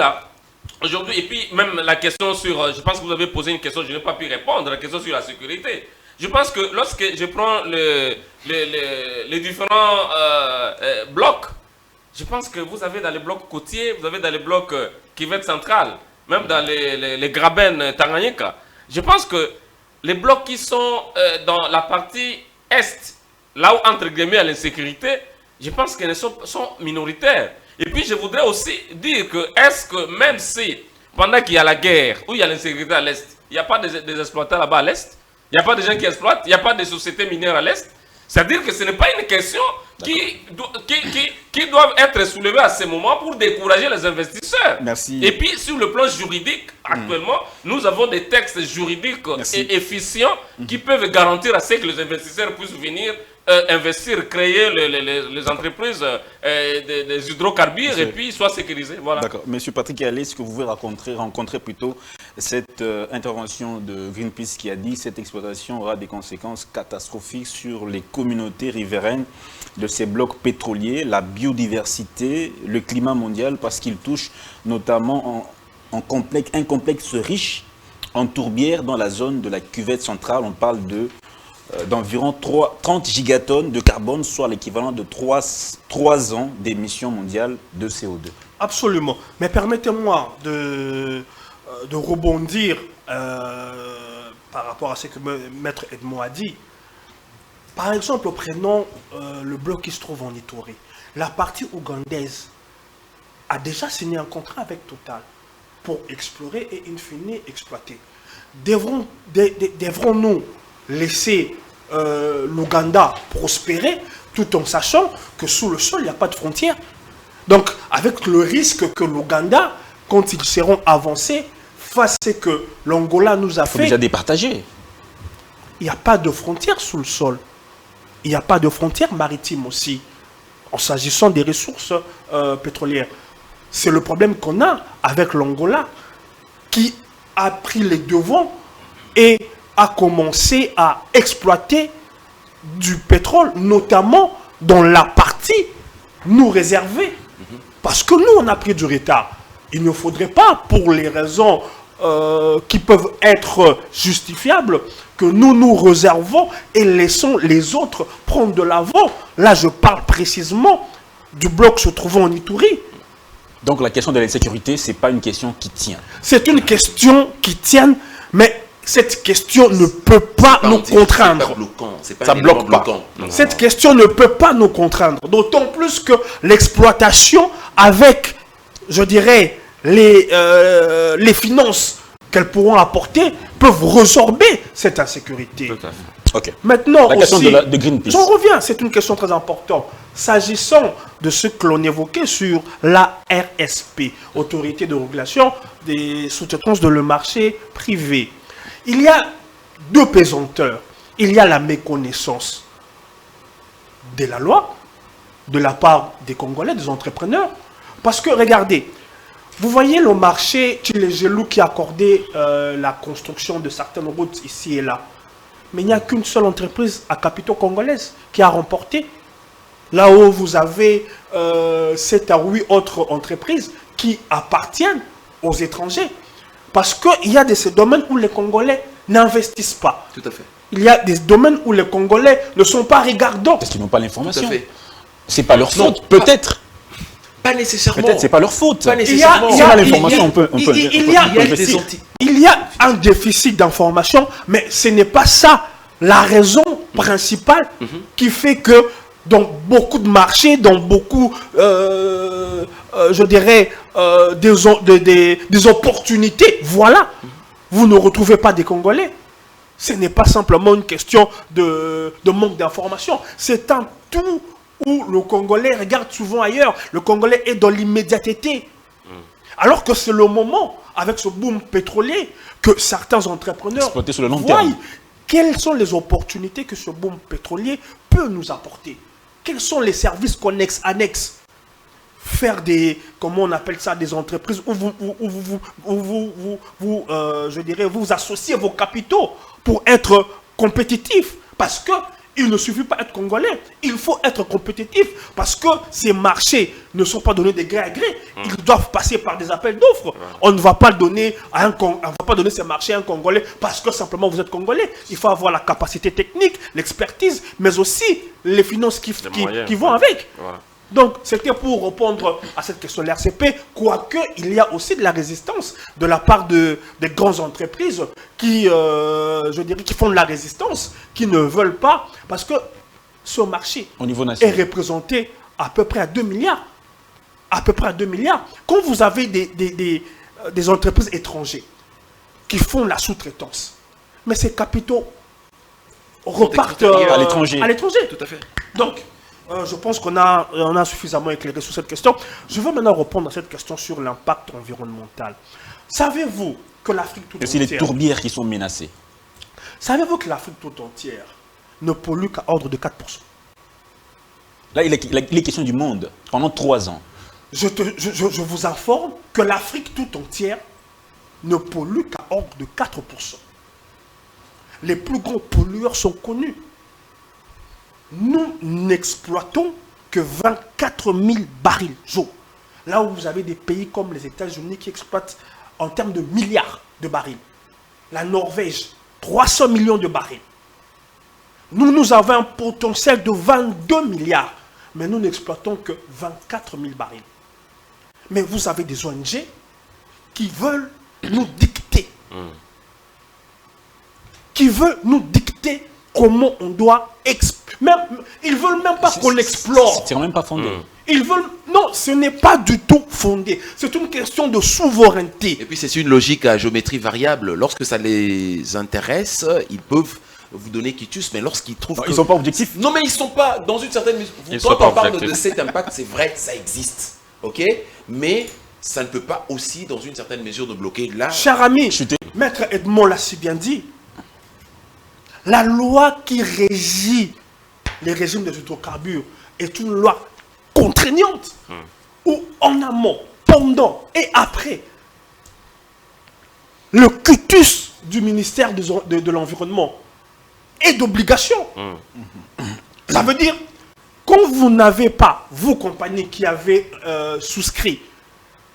B: et puis même la question sur, je pense que vous avez posé une question, je n'ai pas pu répondre, la question sur la sécurité. Je pense que lorsque je prends les différents blocs, je pense que vous avez dans les blocs côtiers, vous avez dans les blocs Kivet central, même dans les Graben Tanganyika. Je pense que les blocs qui sont dans la partie est, là où entre guillemets il y a l'insécurité, je pense qu'ils sont minoritaires. Et puis je voudrais aussi dire que est-ce que même si pendant qu'il y a la guerre, où il y a l'insécurité à l'est, il n'y a pas des exploitants là-bas à l'est, il n'y a pas de gens qui exploitent, il n'y a pas de sociétés minières à l'est, c'est-à-dire que ce n'est pas une question qui doivent être soulevées à ce moment pour décourager les investisseurs.
A: Merci.
B: Et puis sur le plan juridique, actuellement, nous avons des textes juridiques et efficients qui peuvent garantir à ce que les investisseurs puissent venir investir, créer les entreprises des hydrocarbures. Monsieur. Et puis soient sécurisés. Voilà.
A: D'accord. Monsieur Patrick Yalande, est-ce que vous pouvez rencontrer plutôt cette intervention de Greenpeace qui a dit que cette exploitation aura des conséquences catastrophiques sur les communautés riveraines de ces blocs pétroliers, la biodiversité, le climat mondial, parce qu'il touche notamment un complexe riche en tourbières dans la zone de la cuvette centrale. On parle d'environ 30 gigatonnes de carbone, soit l'équivalent de 3 ans d'émissions mondiales de CO2.
C: Absolument. Mais permettez-moi de rebondir par rapport à ce que Maître Edmond a dit. Par exemple, prenons le bloc qui se trouve en Ituri. La partie ougandaise a déjà signé un contrat avec Total pour explorer et in fine exploiter. Devrons-nous laisser l'Ouganda prospérer tout en sachant que sous le sol, il n'y a pas de frontières? Donc, avec le risque que l'Ouganda, quand ils seront avancés, face à ce que l'Angola nous a
A: Il faut
C: fait,
A: déjà départager.
C: il n'y a pas de frontière sous le sol. Il n'y a pas de frontière maritime aussi, en s'agissant des ressources pétrolières. C'est le problème qu'on a avec l'Angola, qui a pris les devants et a commencé à exploiter du pétrole, notamment dans la partie nous réservée. Parce que nous, on a pris du retard. Il ne faudrait pas, pour les raisons qui peuvent être justifiables, que nous nous réservons et laissons les autres prendre de l'avant. Là, je parle précisément du bloc se trouvant en Ituri.
A: Donc la question de l'insécurité, ce n'est pas une question qui tient.
C: C'est une question qui tient, mais cette question ne peut pas nous contraindre.
D: Ça bloque pas.
C: Cette question ne peut pas nous contraindre. D'autant plus que l'exploitation avec, je dirais, les finances qu'elles pourront apporter peuvent résorber cette insécurité.
B: Tout à fait.
A: Ok.
C: Maintenant
A: La question
C: aussi,
A: de Greenpeace.
C: j'en reviens, c'est une question très importante. S'agissant de ce que l'on évoquait sur la RSP, Autorité de régulation des sous-traitances de le marché privé, il y a deux pesanteurs. Il y a la méconnaissance de la loi, de la part des Congolais, des entrepreneurs. Parce que, regardez, vous voyez le marché Tchilégelou qui a accordé la construction de certaines routes ici et là. Mais il n'y a qu'une seule entreprise à capitaux congolaise qui a remporté. Là où vous avez 7 à 8 autres entreprises qui appartiennent aux étrangers. Parce qu'il y a de ces domaines où les Congolais n'investissent pas.
D: Tout à fait.
C: Il y a des domaines où les Congolais ne sont pas regardants.
A: Parce qu'ils n'ont pas l'information.
D: Tout à fait.
A: C'est pas leur faute, peut-être.
D: Pas nécessairement.
A: Peut-être c'est pas leur faute.
D: Pas
C: Il y a,
D: nécessairement.
C: il y
A: Si on
C: a-
A: a l'information, on peut
C: il y a-
A: investir.
C: il y a un déficit d'information, mais ce n'est pas ça la raison principale qui fait que dans beaucoup de marchés, dans beaucoup, je dirais, des opportunités, voilà, vous ne retrouvez pas des Congolais. Ce n'est pas simplement une question de manque d'information, c'est un tout où le Congolais regarde souvent ailleurs. Le Congolais est dans l'immédiateté. Alors que c'est le moment, avec ce boom pétrolier, que certains entrepreneurs
A: Exploiter sur le long
C: voient
A: terme.
C: quelles sont les opportunités que ce boom pétrolier peut nous apporter. Quels sont les services annexes. Faire des, comment on appelle ça, des entreprises où je dirais, vous associez vos capitaux pour être compétitif. Parce que il ne suffit pas d'être congolais, il faut être compétitif parce que ces marchés ne sont pas donnés de gré à gré, ils doivent passer par des appels d'offres. On ne va pas donner ces marchés à un Congolais parce que simplement vous êtes Congolais. Il faut avoir la capacité technique, l'expertise, mais aussi les finances qui vont avec.
B: Voilà.
C: Donc, c'était pour répondre à cette question de l'RCP, quoique il y a aussi de la résistance de la part des grandes entreprises qui, je dirais, qui font de la résistance, qui ne veulent pas, parce que ce marché
A: Au niveau
C: est
A: national.
C: représenté à peu près à 2 milliards. À peu près à 2 milliards. Quand vous avez des entreprises étrangères qui font la sous-traitance, mais ces capitaux repartent
A: à l'étranger.
D: Tout à fait.
C: Donc, je pense qu'on a suffisamment éclairé sur cette question. Je veux maintenant répondre à cette question sur l'impact environnemental. Savez-vous que l'Afrique tout
A: Et aussi les
C: entière...
A: tourbières qui sont menacées.
C: Savez-vous que l'Afrique tout entière ne pollue qu'à ordre de 4%?
A: Là, il est question du monde pendant 3 ans.
C: Je vous informe que l'Afrique tout entière ne pollue qu'à ordre de 4%. Les plus gros pollueurs sont connus. Nous n'exploitons que 24 000 barils jour. Là où vous avez des pays comme les États-Unis qui exploitent en termes de milliards de barils. La Norvège, 300 millions de barils. Nous avons un potentiel de 22 milliards, mais nous n'exploitons que 24 000 barils. Mais vous avez des ONG qui veulent nous dicter. Qui veulent nous dicter comment on doit ils veulent même pas qu'on explore.
A: C'est quand même pas fondé.
C: Ils veulent... Non, ce n'est pas du tout fondé. C'est une question de souveraineté.
D: Et puis c'est une logique à géométrie variable. Lorsque ça les intéresse, ils peuvent vous donner quitus, mais lorsqu'ils trouvent
A: Ils sont pas objectifs.
D: Non, mais ils sont pas dans une certaine mesure.
B: Ils
D: Quand
B: sont pas
D: on parle de
B: objectifs.
D: cet impact, c'est vrai, ça existe. Ok? Mais ça ne peut pas aussi, dans une certaine mesure, de bloquer là.
C: Cher ami,
A: Chuter.
C: Maître Edmond l'a si bien dit. La loi qui régit les régimes des hydrocarbures est une loi contraignante où en amont, pendant et après, le cutus du ministère de l'Environnement est d'obligation. Ça veut dire, quand vous n'avez pas, vous compagnies qui avez souscrit,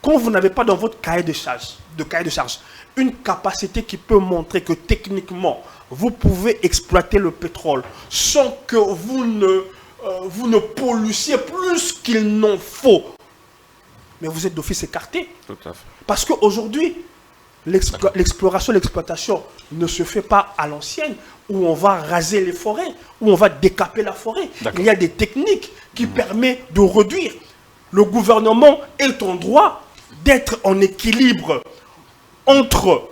C: quand vous n'avez pas dans votre cahier de charge, une capacité qui peut montrer que techniquement, vous pouvez exploiter le pétrole sans que vous ne polluiez plus qu'il n'en faut. Mais vous êtes d'office écarté.
B: Tout à fait.
C: Parce qu'aujourd'hui, l'exploration, l'exploitation ne se fait pas à l'ancienne, où on va raser les forêts, où on va décaper la forêt. Il y a des techniques qui permettent de réduire. Le gouvernement est en droit d'être en équilibre entre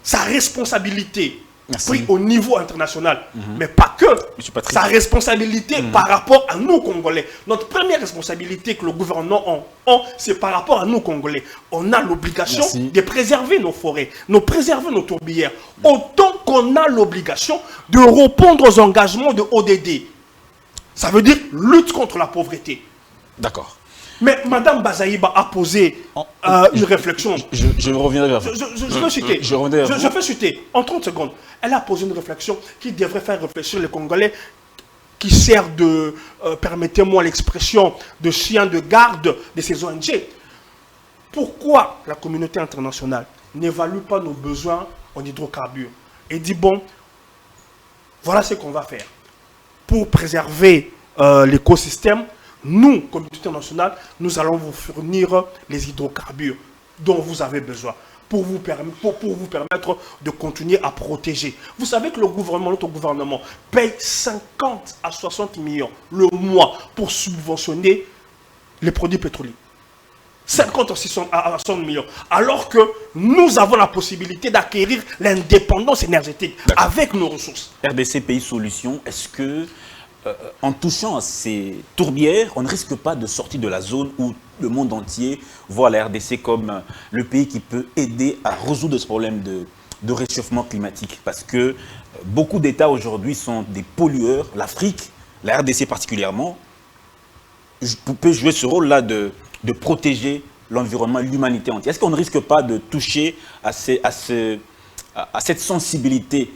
C: sa responsabilité prise au niveau international, mais pas que, sa responsabilité par rapport à nous Congolais. Notre première responsabilité que le gouvernement a, c'est par rapport à nous Congolais. On a l'obligation de préserver nos forêts, de préserver nos tourbières, autant qu'on a l'obligation de répondre aux engagements de ODD. Ça veut dire lutte contre la pauvreté.
A: D'accord.
C: Mais Mme Bazaïba a posé une réflexion.
A: Je reviendrai vers vous.
C: Je veux citer. Je vais citer en 30 secondes. Elle a posé une réflexion qui devrait faire réfléchir les Congolais, qui sert de, permettez-moi l'expression, de chien de garde de ces ONG. Pourquoi la communauté internationale n'évalue pas nos besoins en hydrocarbures et dit, bon, voilà ce qu'on va faire pour préserver l'écosystème. Nous, communauté internationale, nous allons vous fournir les hydrocarbures dont vous avez besoin pour vous permettre de continuer à protéger. Vous savez que le gouvernement, notre gouvernement, paye 50 à 60 millions le mois pour subventionner les produits pétroliers. 50 à 100 millions. Alors que nous avons la possibilité d'acquérir l'indépendance énergétique avec nos ressources.
A: RDC Pays Solutions, est-ce que en touchant à ces tourbières, on ne risque pas de sortir de la zone où le monde entier voit la RDC comme le pays qui peut aider à résoudre ce problème de réchauffement climatique? Parce que beaucoup d'États aujourd'hui sont des pollueurs. L'Afrique, la RDC particulièrement, peut jouer ce rôle-là de protéger l'environnement, l'humanité entière. Est-ce qu'on ne risque pas de toucher à cette sensibilité?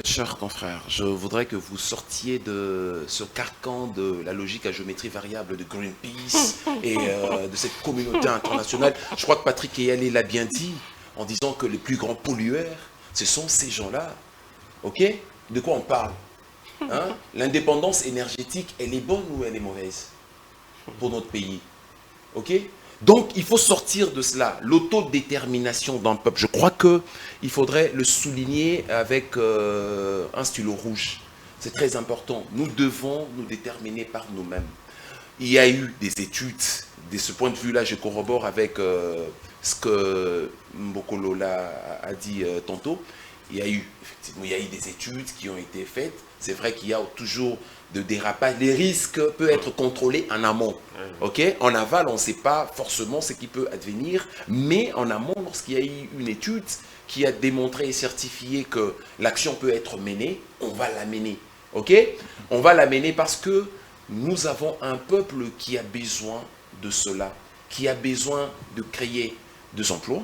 D: Cher confrère, je voudrais que vous sortiez de ce carcan de la logique à géométrie variable de Greenpeace et de cette communauté internationale. Je crois que Patrick Eyalé l'a bien dit en disant que les plus grands pollueurs, ce sont ces gens-là. Ok? De quoi on parle? Hein? L'indépendance énergétique, elle est bonne ou elle est mauvaise pour notre pays? Ok? Donc, il faut sortir de cela, l'autodétermination d'un peuple. Je crois qu'il faudrait le souligner avec un stylo rouge. C'est très important. Nous devons nous déterminer par nous-mêmes. Il y a eu des études. De ce point de vue-là, je corrobore avec ce que Mbokolola a dit tantôt. Effectivement, il y a eu des études qui ont été faites. C'est vrai qu'il y a toujours de dérapage. Les risques peuvent être contrôlés en amont. Okay? En aval, on ne sait pas forcément ce qui peut advenir, mais en amont, lorsqu'il y a eu une étude qui a démontré et certifié que l'action peut être menée, on va la mener. Okay? On va la mener parce que nous avons un peuple qui a besoin de cela, qui a besoin de créer des emplois,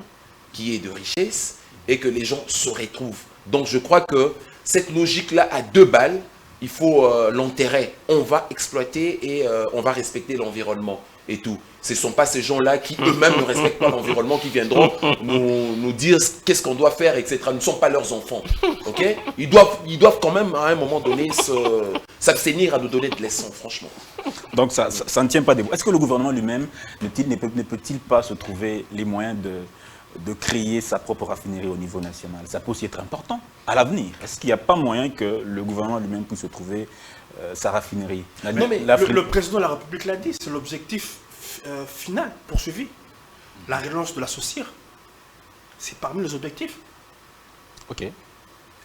D: qui est de richesse, et que les gens se retrouvent. Donc je crois que cette logique-là à deux balles, il faut l'enterrer. On va exploiter et on va respecter l'environnement et tout. Ce ne sont pas ces gens-là qui eux-mêmes ne respectent pas l'environnement qui viendront nous dire qu'est-ce qu'on doit faire, etc. Nous ne sommes pas leurs enfants. Okay? Ils doivent quand même à un moment donné s'abstenir à nous donner de leçons, franchement.
A: Donc ça ne tient pas debout. Est-ce que le gouvernement lui-même ne peut-il pas se trouver les moyens de créer sa propre raffinerie au niveau national? Ça peut aussi être important à l'avenir. Est-ce qu'il n'y a pas moyen que le gouvernement lui-même puisse se trouver sa raffinerie?
C: Non, mais le président de la République l'a dit, c'est l'objectif final poursuivi. La relance de la SOCIR, c'est parmi les objectifs.
A: Ok.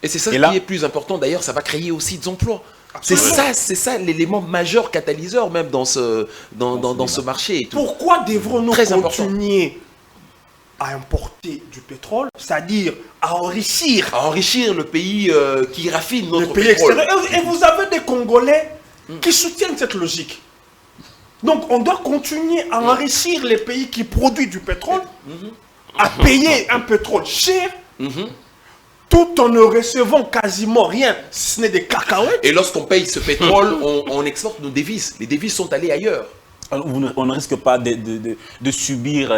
D: Et c'est ça
A: Et là-
D: qui est plus important. D'ailleurs, ça va créer aussi des emplois. C'est
C: Absolument.
D: ça l'élément majeur catalyseur même dans ce marché. Et tout.
C: Pourquoi devrons-nous
D: Très important.
C: continuer à importer du pétrole, c'est-à-dire à enrichir
D: À enrichir le pays qui raffine
C: le
D: notre
C: pays
D: pétrole.
C: extérieur? Et vous avez des Congolais qui soutiennent cette logique. Donc on doit continuer à enrichir les pays qui produisent du pétrole, à payer un pétrole cher, tout en ne recevant quasiment rien, si ce n'est des cacahuètes.
D: Et lorsqu'on paye ce pétrole, on exporte nos devises. Les devises sont allées ailleurs.
A: Alors, on ne risque pas de subir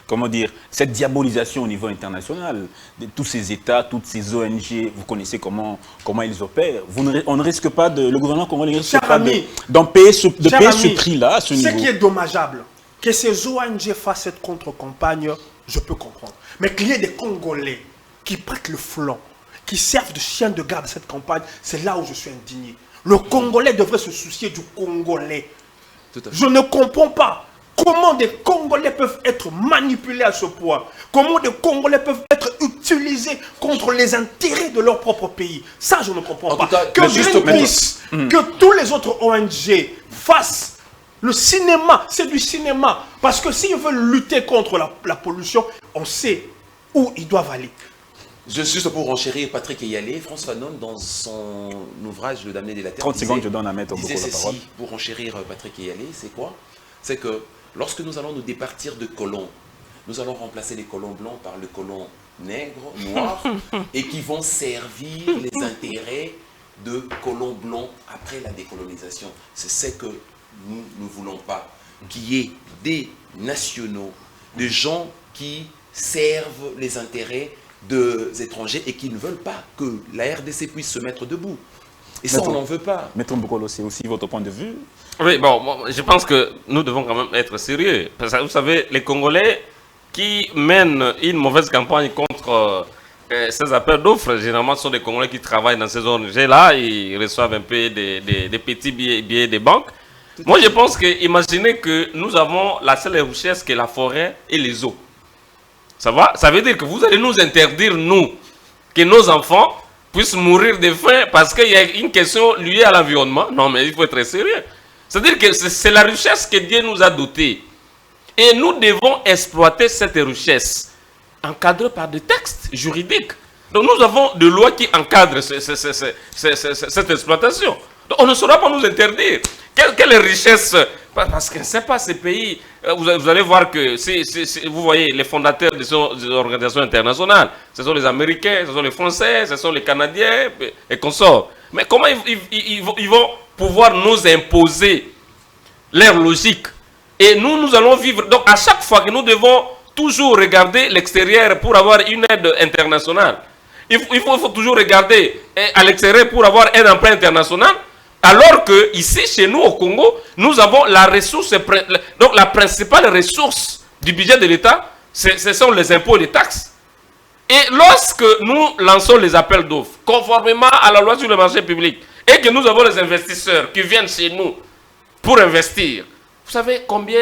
A: comment dire, cette diabolisation au niveau international de tous ces États, toutes ces ONG. Vous connaissez comment ils opèrent. On ne risque pas le gouvernement congolais ne risque
C: Cher
A: pas
C: ami,
A: de payer ce
C: ami,
A: prix-là à ce niveau.
C: Ce qui est dommageable, que ces ONG fassent cette contre-campagne, je peux comprendre. Mais qu'il y ait des Congolais qui prêtent le flanc, qui servent de chien de garde à cette campagne, c'est là où je suis indigné. Le Congolais devrait se soucier du Congolais.
D: Tout à fait.
C: Je ne comprends pas comment des Congolais peuvent être manipulés à ce point. Comment des Congolais peuvent être utilisés contre les intérêts de leur propre pays. Ça, je ne comprends
D: En
C: pas.
D: tout cas,
C: Que
D: le juste
C: Greenpeace, que tous les autres ONG fassent le cinéma. C'est du cinéma. Parce que s'ils veulent lutter contre la pollution, on sait où ils doivent aller.
D: Juste pour enchérir Patrick Eyalé, Frantz Fanon, dans son ouvrage Le damné de la terre,
A: 30 secondes, je donne à Maître
D: disait
A: Boko la parole.
D: ceci, pour enchérir Patrick Eyalé, c'est quoi? C'est que lorsque nous allons nous départir de colons, nous allons remplacer les colons blancs par le colon nègre, noir, et qui vont servir les intérêts de colons blancs après la décolonisation. C'est ce que nous ne voulons pas, qu'il y ait des nationaux, des gens qui servent les intérêts des étrangers et qui ne veulent pas que la RDC puisse se mettre debout. Et ça,
A: Maître-
D: on n'en veut pas.
A: Maître Mbokolo, c'est aussi votre point de vue.
B: Oui, bon, je pense que nous devons quand même être sérieux. Parce que vous savez, les Congolais qui mènent une mauvaise campagne contre ces appels d'offres, généralement, ce sont des Congolais qui travaillent dans ces ONG-là, ils reçoivent un peu des petits billets des banques. Moi, je pense que, imaginez que nous avons la seule richesse qui est la forêt et les eaux. Ça va? Ça veut dire que vous allez nous interdire, nous, que nos enfants puissent mourir de faim parce qu'il y a une question liée à l'environnement. Non, mais il faut être sérieux. C'est-à-dire que c'est la richesse que Dieu nous a dotée. Et nous devons exploiter cette richesse, encadrée par des textes juridiques. Donc nous avons des lois qui encadrent cette exploitation. Donc on ne saura pas nous interdire. Quelle richesse? Parce que ce n'est pas ces pays. Vous allez voir que vous voyez les fondateurs de ces organisations internationales, ce sont les Américains, ce sont les Français, ce sont les Canadiens et consorts. Mais comment ils vont pouvoir nous imposer leur logique? Et nous allons vivre. Donc à chaque fois que nous devons toujours regarder l'extérieur pour avoir une aide internationale, il faut toujours regarder à l'extérieur pour avoir un emprunt international. Alors que ici, chez nous au Congo, nous avons la ressource, donc la principale ressource du budget de l'État, ce sont les impôts et les taxes. Et lorsque nous lançons les appels d'offres, conformément à la loi sur le marché public, et que nous avons les investisseurs qui viennent chez nous pour investir, vous savez combien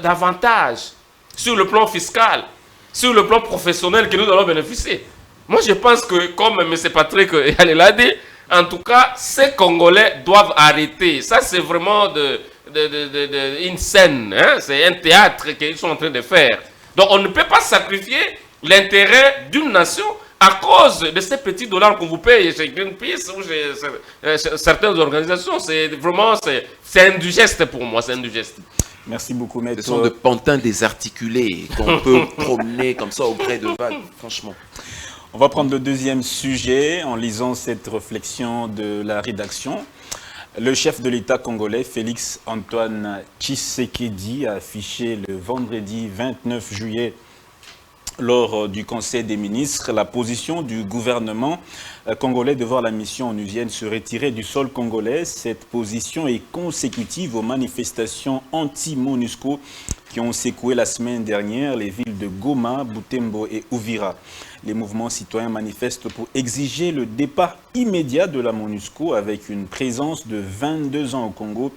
B: d'avantages sur le plan fiscal, sur le plan professionnel que nous allons bénéficier. Moi, je pense que, comme M. Patrick l'a dit, en tout cas, ces Congolais doivent arrêter. Ça, c'est vraiment une scène. Hein? C'est un théâtre qu'ils sont en train de faire. Donc, on ne peut pas sacrifier l'intérêt d'une nation à cause de ces petits dollars qu'on vous paye chez Greenpeace ou chez certaines organisations. C'est vraiment, c'est indigeste pour moi. C'est indigeste.
A: Merci beaucoup, Maître.
D: Ce sont de pantins désarticulés qu'on peut promener comme ça au gré de vagues, franchement.
A: On va prendre le deuxième sujet en lisant cette réflexion de la rédaction. Le chef de l'État congolais, Félix Antoine Tshisekedi, a affiché le vendredi 29 juillet lors du Conseil des ministres la position du gouvernement congolais de voir la mission onusienne se retirer du sol congolais. Cette position est consécutive aux manifestations anti-MONUSCO qui ont secoué la semaine dernière les villes de Goma, Butembo et Uvira. Les mouvements citoyens manifestent pour exiger le départ immédiat de la MONUSCO avec une présence de 22 ans au Congo,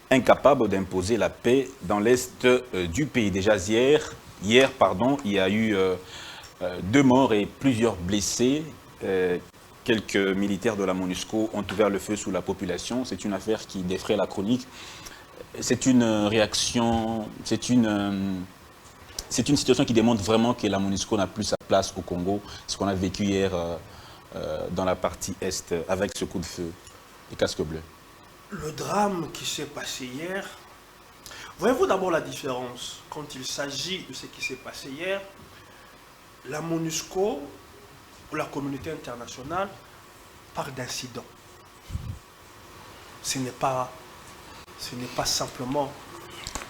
A: incapable d'imposer la paix dans l'est du pays. Déjà hier, il y a eu 2 morts et plusieurs blessés quelques militaires de la MONUSCO ont ouvert le feu sur la population. C'est une affaire qui défraie la chronique. C'est une réaction, c'est une situation qui démontre vraiment que la MONUSCO n'a plus sa place au Congo. Ce qu'on a vécu hier dans la partie Est avec ce coup de feu des casques bleus.
C: Le drame qui s'est passé hier, voyez-vous d'abord la différence quand il s'agit de ce qui s'est passé hier. La MONUSCO, ou la communauté internationale, parle d'incident. Ce n'est pas simplement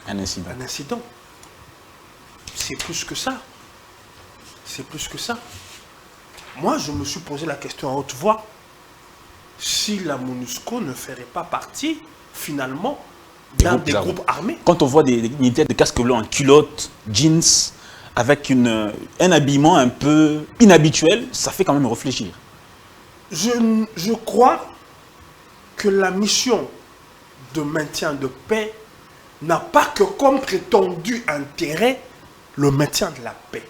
A: Un incident.
C: un incident. C'est plus que ça. C'est plus que ça. Moi, je me suis posé la question à haute voix. Si la MONUSCO ne ferait pas partie, finalement, d'un des groupes armés.
A: Quand on voit des militaires de casques bleus en culottes, jeans, avec un habillement un peu inhabituel, ça fait quand même réfléchir.
C: Je crois que la mission de maintien de paix n'a pas que comme prétendu intérêt le maintien de la paix.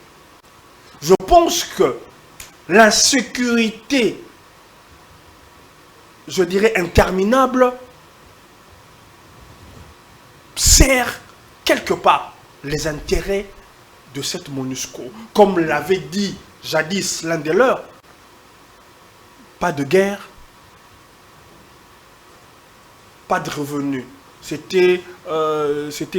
C: Je pense que l'insécurité, je dirais interminable, sert quelque part les intérêts de cette MONUSCO. Comme l'avait dit jadis l'un des leurs, pas de guerre, pas de revenus. C'était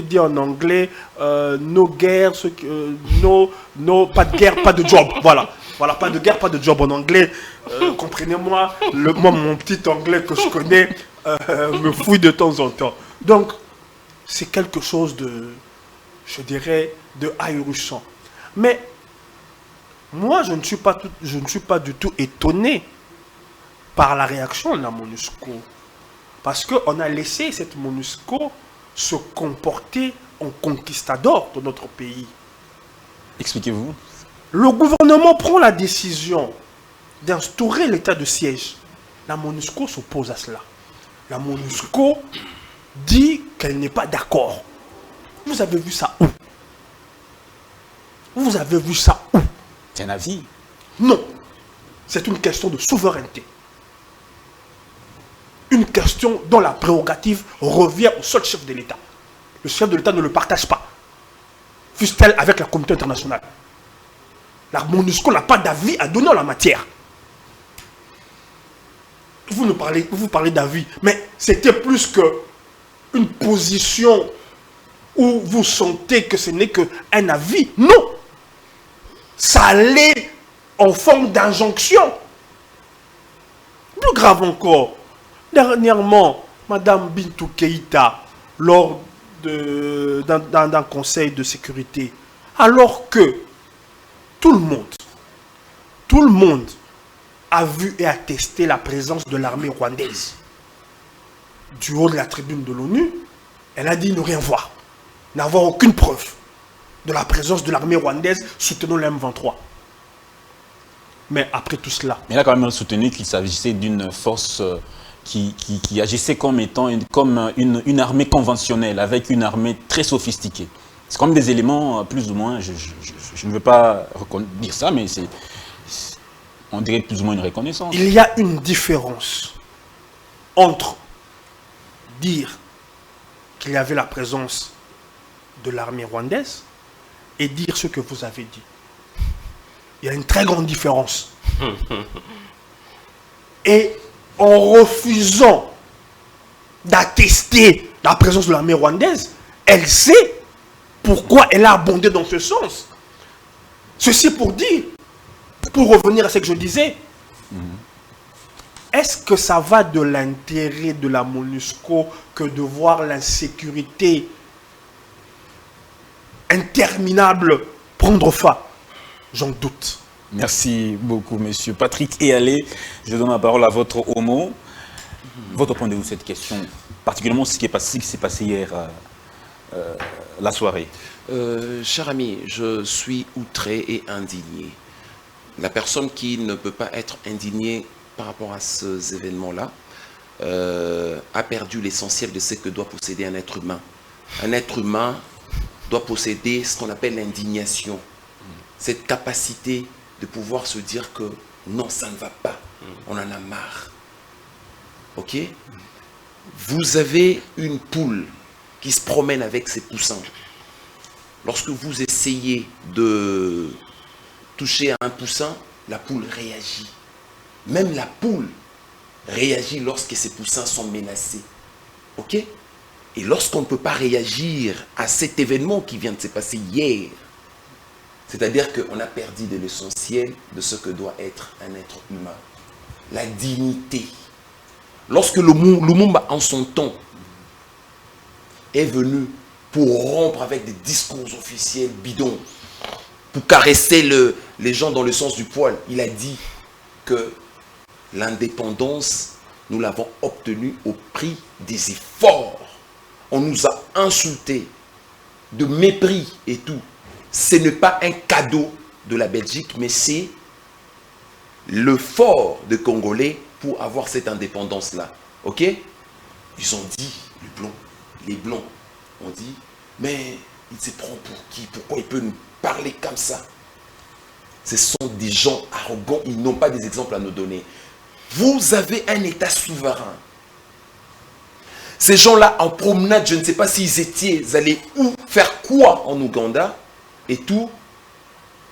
C: dit en anglais, no guerre, pas de guerre, pas de job. Voilà, pas de guerre, pas de job en anglais. Comprenez-moi, moi, mon petit anglais que je connais me fouille de temps en temps. Donc, c'est quelque chose de, je dirais, de ahurissant. Mais moi, je ne suis pas du tout étonné par la réaction de la MONUSCO. Parce qu'on a laissé cette MONUSCO se comporter en conquistador de notre pays.
A: Expliquez-vous.
C: Le gouvernement prend la décision d'instaurer l'état de siège. La MONUSCO s'oppose à cela. La MONUSCO dit qu'elle n'est pas d'accord. Vous avez vu ça où? Vous avez vu ça où?
A: C'est un avis.
C: Non. C'est une question de souveraineté. Une question dont la prérogative revient au seul chef de l'État. Le chef de l'État ne le partage pas. Fût-elle avec la communauté internationale. La MONUSCO n'a pas d'avis à donner en la matière. Vous parlez d'avis, mais c'était plus qu'une position où vous sentez que ce n'est qu'un avis. Non! Ça allait en forme d'injonction. Plus grave encore, dernièrement, Madame Bintou Keïta, lors d'un conseil de sécurité, alors que tout le monde a vu et attesté la présence de l'armée rwandaise du haut de la tribune de l'ONU, elle a dit ne rien voir, n'avoir aucune preuve de la présence de l'armée rwandaise soutenant le M23. Mais après tout cela...
A: Mais elle a quand même soutenu qu'il s'agissait d'une force qui agissait comme étant une armée conventionnelle, avec une armée très sophistiquée. C'est comme des éléments, plus ou moins, je ne veux pas dire ça, mais on dirait plus ou moins une reconnaissance.
C: Il y a une différence entre dire qu'il y avait la présence de l'armée rwandaise et dire ce que vous avez dit. Il y a une très grande différence. Et en refusant d'attester la présence de l'armée rwandaise, elle sait pourquoi elle a abondé dans ce sens. Ceci pour dire, pour revenir à ce que je disais, est-ce que ça va de l'intérêt de la MONUSCO que de voir l'insécurité interminable prendre fin? J'en doute.
A: Merci beaucoup, monsieur Patrick Eyalé. Je donne la parole à votre homo. Votre point de vue sur cette question, particulièrement ce qui s'est passé hier, la soirée.
D: Cher ami, je suis outré et indigné. La personne qui ne peut pas être indignée par rapport à ces événements-là a perdu l'essentiel de ce que doit posséder un être humain. Un être humain doit posséder ce qu'on appelle l'indignation. Cette capacité de pouvoir se dire que Non, ça ne va pas. On en a marre. Ok? Vous avez une poule qui se promène avec ses poussins. Lorsque vous essayez de toucher à un poussin, la poule réagit. Même la poule réagit lorsque ses poussins sont menacés. Ok? Et lorsqu'on ne peut pas réagir à cet événement qui vient de se passer hier, c'est-à-dire qu'on a perdu de l'essentiel de ce que doit être un être humain. La dignité. Lorsque Lumumba, en son temps, est venu pour rompre avec des discours officiels bidons, pour caresser les gens dans le sens du poil, il a dit que l'indépendance, nous l'avons obtenue au prix des efforts. On nous a insultés, de mépris et tout. Ce n'est pas un cadeau de la Belgique, mais c'est l'effort des Congolais pour avoir cette indépendance-là. Ok? Ils ont dit, les Blancs ont dit, mais il se prend pour qui? Pourquoi il peut nous parler comme ça? Ce sont des gens arrogants, ils n'ont pas des exemples à nous donner. Vous avez un État souverain. Ces gens-là, en promenade, je ne sais pas s'ils allaient où, faire quoi en Ouganda et tout.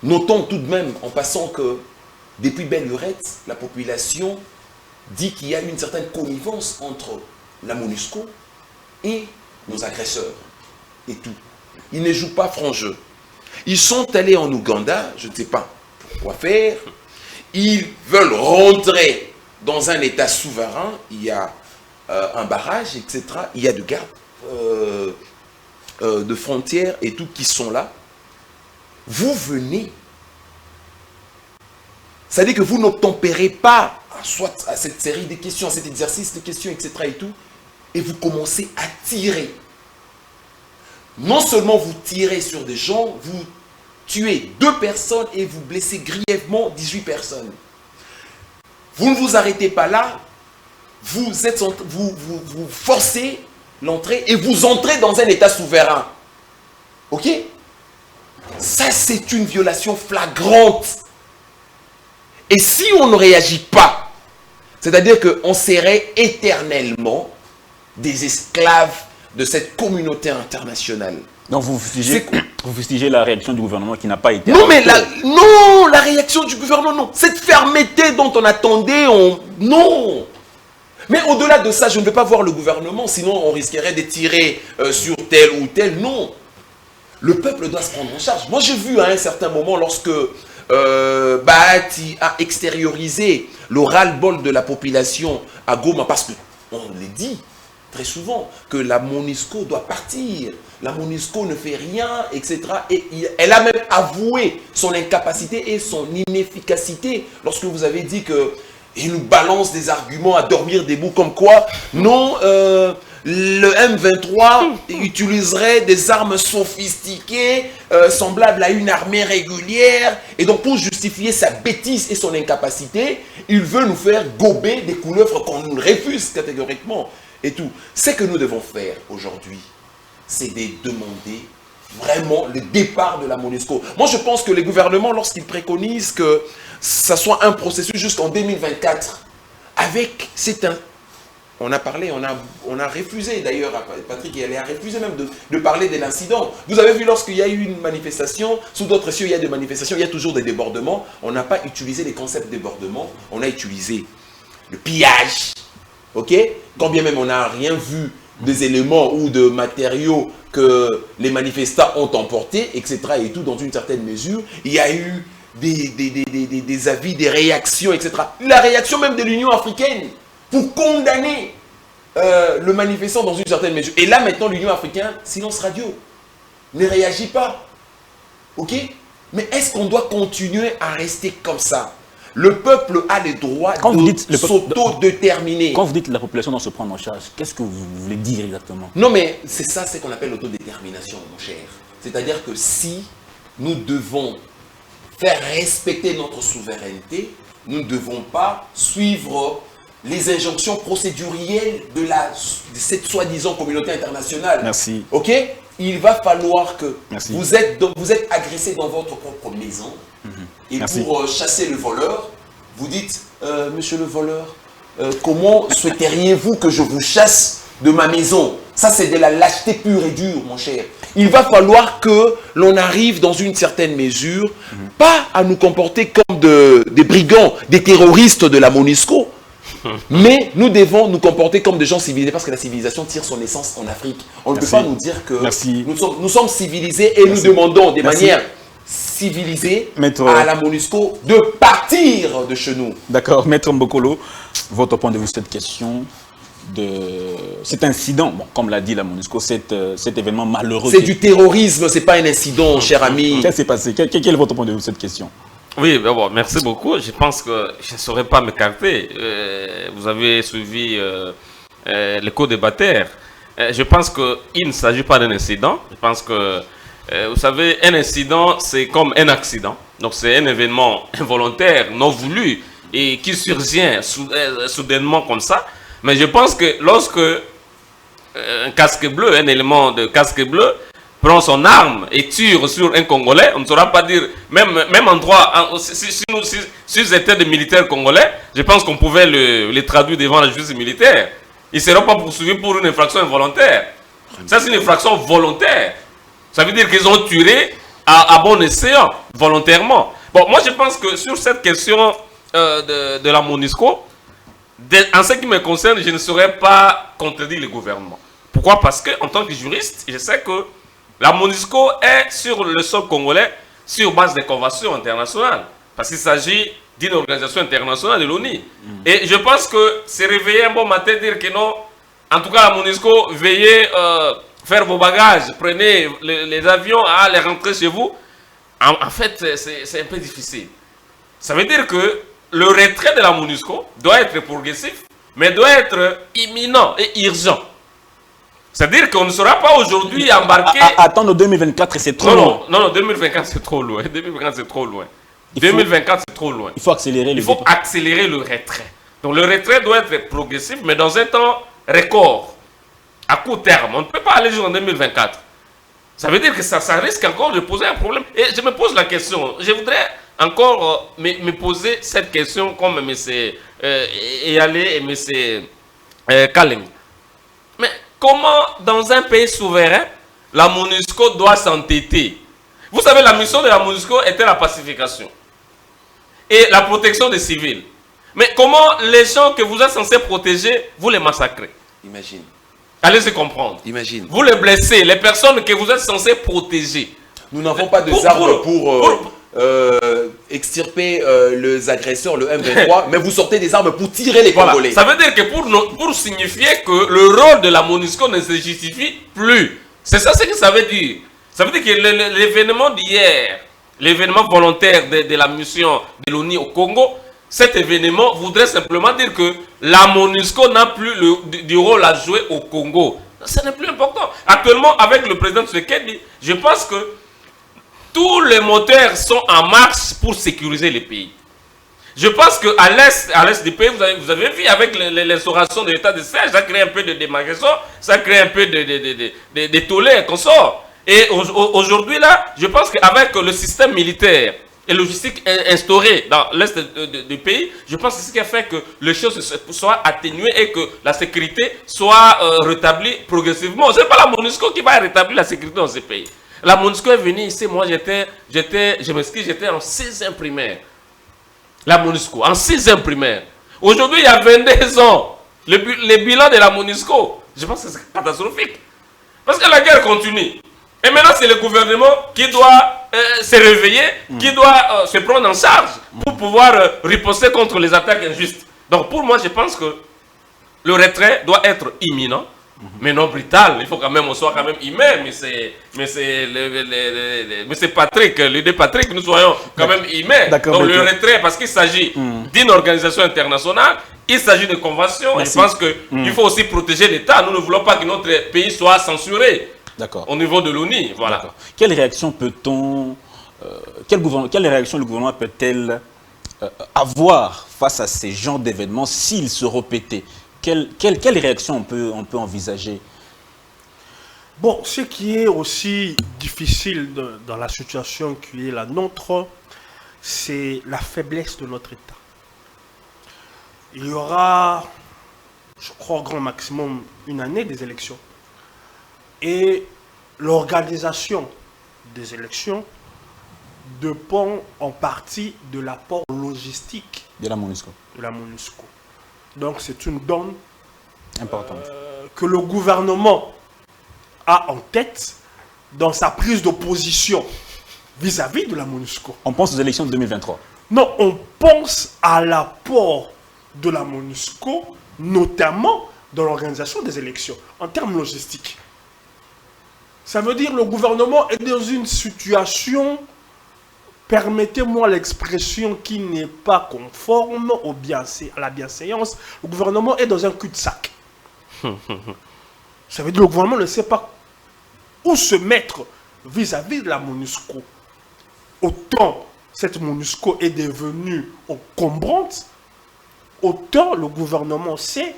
D: Notons tout de même, en passant que depuis belle lurette, la population dit qu'il y a une certaine connivence entre la MONUSCO et nos agresseurs et tout. Ils ne jouent pas franc jeu. Ils sont allés en Ouganda, je ne sais pas pourquoi faire. Ils veulent rentrer dans un État souverain. Il y a un barrage, etc. Il y a de gardes de frontières et tout qui sont là. Vous venez. Ça veut dire que vous n'obtempérez pas soit à cette série de questions, à cet exercice de questions, etc. et tout, et vous commencez à tirer. Non seulement vous tirez sur des gens, vous tuez 2 personnes et vous blessez grièvement 18 personnes. Vous ne vous arrêtez pas là, vous forcez l'entrée et vous entrez dans un État souverain. Ok? Ça, c'est une violation flagrante. Et si on ne réagit pas, c'est-à-dire qu'on serait éternellement des esclaves de cette communauté internationale.
A: Donc vous fustigez la réaction du gouvernement qui n'a pas été...
D: Non, mais la réaction du gouvernement, non. Cette fermeté dont on attendait, non. Mais au-delà de ça, je ne veux pas voir le gouvernement, sinon on risquerait de tirer sur tel ou tel. Non. Le peuple doit se prendre en charge. Moi, j'ai vu à un certain moment, lorsque Bahati a extériorisé le ras-le-bol de la population à Goma, parce qu'on le dit très souvent, que la MONUSCO doit partir. La MONUSCO ne fait rien, etc. Et elle a même avoué son incapacité et son inefficacité lorsque vous avez dit que il nous balance des arguments à dormir debout comme quoi, non, le M23 utiliserait des armes sophistiquées, semblables à une armée régulière. Et donc pour justifier sa bêtise et son incapacité, il veut nous faire gober des couleuvres qu'on nous refuse catégoriquement. Et tout. Ce que nous devons faire aujourd'hui, c'est de demander vraiment le départ de la MONUSCO. Moi, je pense que les gouvernements, lorsqu'ils préconisent que ça soit un processus jusqu'en 2024, avec on a parlé, on a refusé d'ailleurs, Patrick, il a refusé même de parler de l'incident. Vous avez vu, lorsqu'il y a eu une manifestation, sous d'autres cieux, il y a des manifestations, il y a toujours des débordements. On n'a pas utilisé les concepts de débordement, on a utilisé le pillage. Ok? Quand bien même on n'a rien vu des éléments ou de matériaux que les manifestants ont emportés, etc. et tout, dans une certaine mesure, il y a eu des avis, des réactions, etc. La réaction même de l'Union africaine pour condamner le manifestant dans une certaine mesure. Et là maintenant l'Union africaine, silence radio, ne réagit pas. Ok? Mais est-ce qu'on doit continuer à rester comme ça? Le peuple a le droit de s'autodéterminer.
A: Quand vous dites que la population doit se prendre en charge, qu'est-ce que vous voulez dire exactement?
D: Non, mais c'est ça, c'est qu'on appelle l'autodétermination, mon cher. C'est-à-dire que si nous devons faire respecter notre souveraineté, nous ne devons pas suivre les injonctions procédurielles de cette soi-disant communauté internationale.
A: Merci.
D: Ok? Il va falloir que vous êtes agressé dans votre propre maison. Et
A: Merci.
D: pour chasser le voleur, Vous dites, monsieur le voleur, comment souhaiteriez-vous que je vous chasse de ma maison? Ça, c'est de la lâcheté pure et dure, mon cher. Il va falloir que l'on arrive dans une certaine mesure, pas à nous comporter comme des brigands, des terroristes de la MONUSCO, mais nous devons nous comporter comme des gens civilisés parce que la civilisation tire son essence en Afrique. On ne peut pas nous dire que nous sommes civilisés et nous demandons de manière civilisée à la MONUSCO de partir de chez nous.
A: D'accord. Maître Mbokolo, votre point de vue sur cette question de cet incident, bon, comme l'a dit la MONUSCO, cet événement malheureux.
D: C'est du terrorisme, c'est pas un incident, cher ami.
A: Qu'est-ce qui s'est passé? Quel est votre point de vue sur cette question?
B: Oui, bon, merci beaucoup. Je pense que je ne saurais pas m'écarter. Vous avez suivi le co-débatteur. Je pense qu'il ne s'agit pas d'un incident. Je pense que, vous savez, un incident, c'est comme un accident. Donc, c'est un événement involontaire, non voulu, et qui survient soudainement comme ça. Mais je pense que lorsque un casque bleu, un élément de casque bleu, prend son arme et tire sur un Congolais, on ne saura pas dire, même en droit, si ils étaient des militaires congolais, je pense qu'on pouvait les traduire devant la justice militaire. Ils ne seront pas poursuivis pour une infraction involontaire. Ça, c'est une infraction volontaire. Ça veut dire qu'ils ont tué à bon escient, volontairement. Bon, moi, je pense que sur cette question de la MONUSCO, en ce qui me concerne, je ne saurais pas contredire le gouvernement. Pourquoi? Parce qu'en tant que juriste, je sais que la MONUSCO est sur le sol congolais sur base des conventions internationales. Parce qu'il s'agit d'une organisation internationale de l'ONU. Et je pense que c'est réveiller un bon matin dire que non, en tout cas la MONUSCO, veillez faire vos bagages, prenez les avions à les rentrer chez vous. En fait, c'est un peu difficile. Ça veut dire que le retrait de la MONUSCO doit être progressif, mais doit être imminent et urgent. C'est-à-dire qu'on ne sera pas aujourd'hui embarqué...
A: Attendre 2024, c'est trop loin.
B: Non, 2024, c'est trop loin. 2024, c'est trop loin. 2024, c'est trop loin.
A: Il faut accélérer
B: accélérer le retrait. Donc le retrait doit être progressif, mais dans un temps record, à court terme. On ne peut pas aller jusqu'en 2024. Ça veut dire que ça risque encore de poser un problème. Et je me pose la question. Je voudrais encore me poser cette question comme M. Eyale et M. Kaleng. Mais comment, dans un pays souverain, la MONUSCO doit s'entêter? Vous savez, la mission de la MONUSCO était la pacification et la protection des civils. Mais comment les gens que vous êtes censés protéger, vous les massacrez?
D: Imagine.
B: Allez-y comprendre.
D: Imagine.
B: Vous les blessez, les personnes que vous êtes censés protéger.
D: Nous n'avons pas de armes pour extirper les agresseurs, le M23, mais vous sortez des armes pour tirer les Congolais.
B: Ça veut dire que pour signifier que le rôle de la MONUSCO ne se justifie plus. C'est ça ce que ça veut dire. Ça veut dire que l'événement d'hier, l'événement volontaire de la mission de l'ONU au Congo, cet événement voudrait simplement dire que la MONUSCO n'a plus du rôle à jouer au Congo. Ça n'est plus important. Actuellement, avec le président Tshisekedi, je pense que tous les moteurs sont en marche pour sécuriser les pays. Je pense qu'à l'est du pays, vous avez vu avec l'instauration de l'état de siège, ça crée un peu de démarcation, ça crée un peu de tollé et consort. Et aujourd'hui, là, je pense qu'avec le système militaire et logistique instauré dans l'est du pays, je pense que c'est ce qui a fait que les choses soient atténuées et que la sécurité soit rétablie progressivement. Ce n'est pas la MONUSCO qui va rétablir la sécurité dans ce pays. La MONUSCO est venue ici, moi je m'excuse, j'étais en 6e primaire. La MONUSCO, en 6e primaire. Aujourd'hui, il y a 22 ans, le bilan de la MONUSCO, je pense que c'est catastrophique. Parce que la guerre continue. Et maintenant, c'est le gouvernement qui doit se réveiller, qui doit se prendre en charge pour pouvoir riposter contre les attaques injustes. Donc pour moi, je pense que le retrait doit être imminent, mais non brutal. Il faut quand même, on soit quand même humain, mais c'est Patrick, l'idée Patrick, nous soyons quand même humains. Donc le retrait, parce qu'il s'agit d'une organisation internationale, il s'agit de conventions. Je pense qu'il faut aussi protéger l'État. Nous ne voulons pas que notre pays soit censuré. Au niveau de l'ONU, voilà.
A: Quelle réaction peut-on, quelle réaction le gouvernement peut-elle avoir face à ces genres d'événements s'ils se répétaient? Quelle réaction on peut envisager?
C: Bon, ce qui est aussi difficile dans la situation qui est la nôtre, c'est la faiblesse de notre État. il y aura, je crois, au grand maximum une année des élections. Et l'organisation des élections dépend en partie de l'apport logistique
A: De la MONUSCO.
C: de la MONUSCO. Donc c'est une donne
A: Importante.
C: que le gouvernement a en tête dans sa prise de position vis-à-vis de la MONUSCO.
A: On pense aux élections de 2023.
C: Non, on pense à l'apport de la MONUSCO, notamment dans l'organisation des élections, en termes logistiques. Ça veut dire que le gouvernement est dans une situation, permettez-moi l'expression qui n'est pas conforme à la bienséance, le gouvernement est dans un cul-de-sac. Ça veut dire que le gouvernement ne sait pas où se mettre vis-à-vis de la MONUSCO. Autant cette MONUSCO est devenue encombrante, autant le gouvernement sait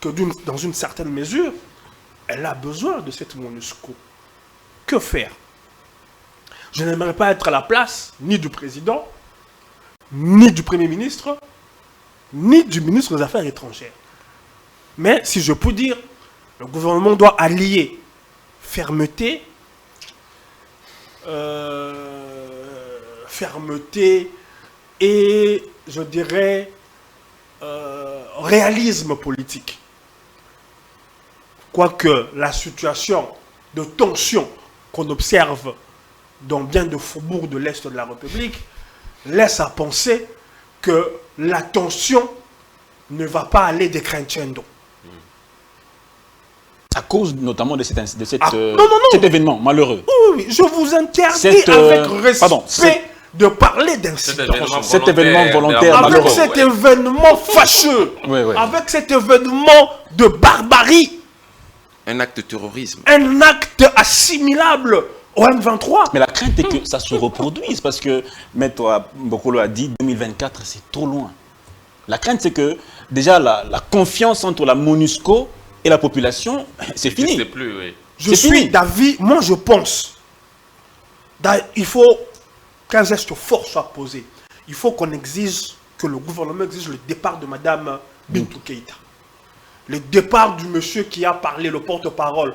C: que dans une certaine mesure, elle a besoin de cette MONUSCO. Que faire? Je n'aimerais pas être à la place ni du président, ni du Premier ministre, ni du ministre des Affaires étrangères. Mais si je peux dire, le gouvernement doit allier fermeté, et, je dirais, réalisme politique. Quoique la situation de tension qu'on observe dans bien de faubourgs de l'Est de la République laisse à penser que la tension ne va pas aller décrescendo.
A: À cause notamment de cet
C: non.
A: événement malheureux.
C: Oui, je vous interdis avec respect de parler d'incident.
A: Cet événement volontaire
C: Avec
A: malheureux.
C: cet événement fâcheux,
A: Oui.
C: avec cet événement de barbarie,
D: Un acte de terrorisme.
C: un acte assimilable au M23.
A: Mais la crainte est que ça se reproduise parce que Maître Bokolo a dit 2024, c'est trop loin. La crainte, c'est que déjà la confiance entre la MONUSCO et la population, c'est fini.
B: C'est plus, oui.
C: Je
A: C'est
C: suis
A: fini.
C: d'avis, moi je pense, il faut qu'un geste fort soit posé. Il faut qu'on exige, que le gouvernement exige le départ de Madame Bintou Keïta. Le départ du monsieur qui a parlé, le porte-parole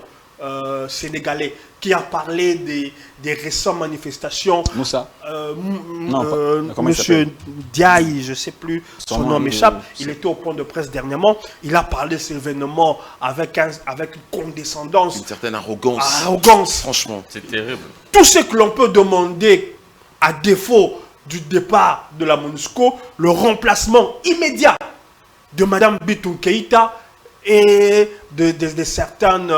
C: sénégalais, qui a parlé des récentes manifestations.
A: Moussa. Comment il
C: Monsieur
A: s'appelle
C: Diaye, je ne sais plus, son nom m'échappe.
A: c'est-
C: Il était au point de presse dernièrement. Il a parlé de ces événements avec une condescendance,
D: Une certaine arrogance.
C: arrogance.
D: Franchement.
B: C'est terrible.
C: Tout ce que l'on peut demander, à défaut du départ de la MONUSCO, le remplacement immédiat de Mme Bintou Keïta et de certaines